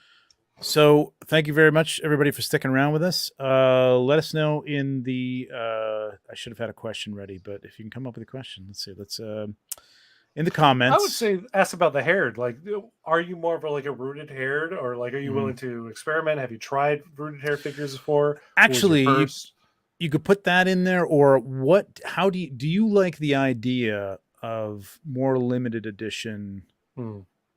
So thank you very much, everybody, for sticking around with us. Let us know in the I should have had a question ready, but if you can come up with a question, let's see. Let's in the comments. I would say ask about the haired. Like, are you more of a rooted haired, or like, are you willing to experiment? Have you tried rooted hair figures before? Actually, you could put that in there, or what? How do you like the idea of more limited edition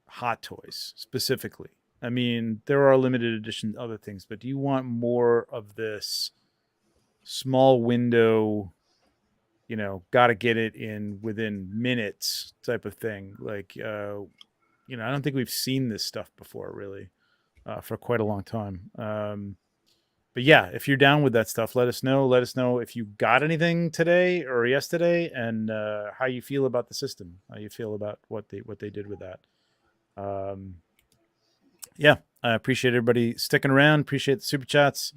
Hot Toys specifically? I mean, there are limited edition other things, but do you want more of this small window, got to get it in within minutes type of thing? Like, I don't think we've seen this stuff before really for quite a long time. But yeah, if you're down with that stuff, let us know. Let us know if you got anything today or yesterday and how you feel about the system, how you feel about what they did with that. Yeah, I appreciate everybody sticking around. Appreciate the super chats.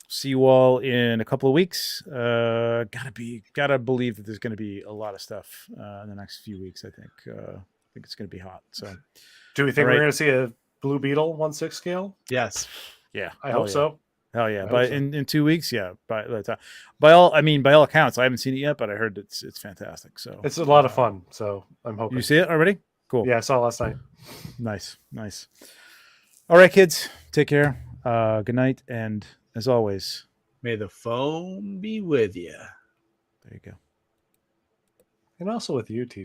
See you all in a couple of weeks. Gotta believe that there's going to be a lot of stuff in the next few weeks. I think it's going to be hot. So, do we think we're going to see a Blue Beetle 1/6 scale? Yes. Yeah, I hope so. Hell yeah! But in 2 weeks, yeah. By all accounts, I haven't seen it yet, but I heard it's fantastic. So it's a lot of fun. So I'm hoping you see it already. Cool. Yeah, I saw it last night. Nice. All right, kids. Take care. Good night, and as always, may the foam be with you. There you go. And also with you, TJ.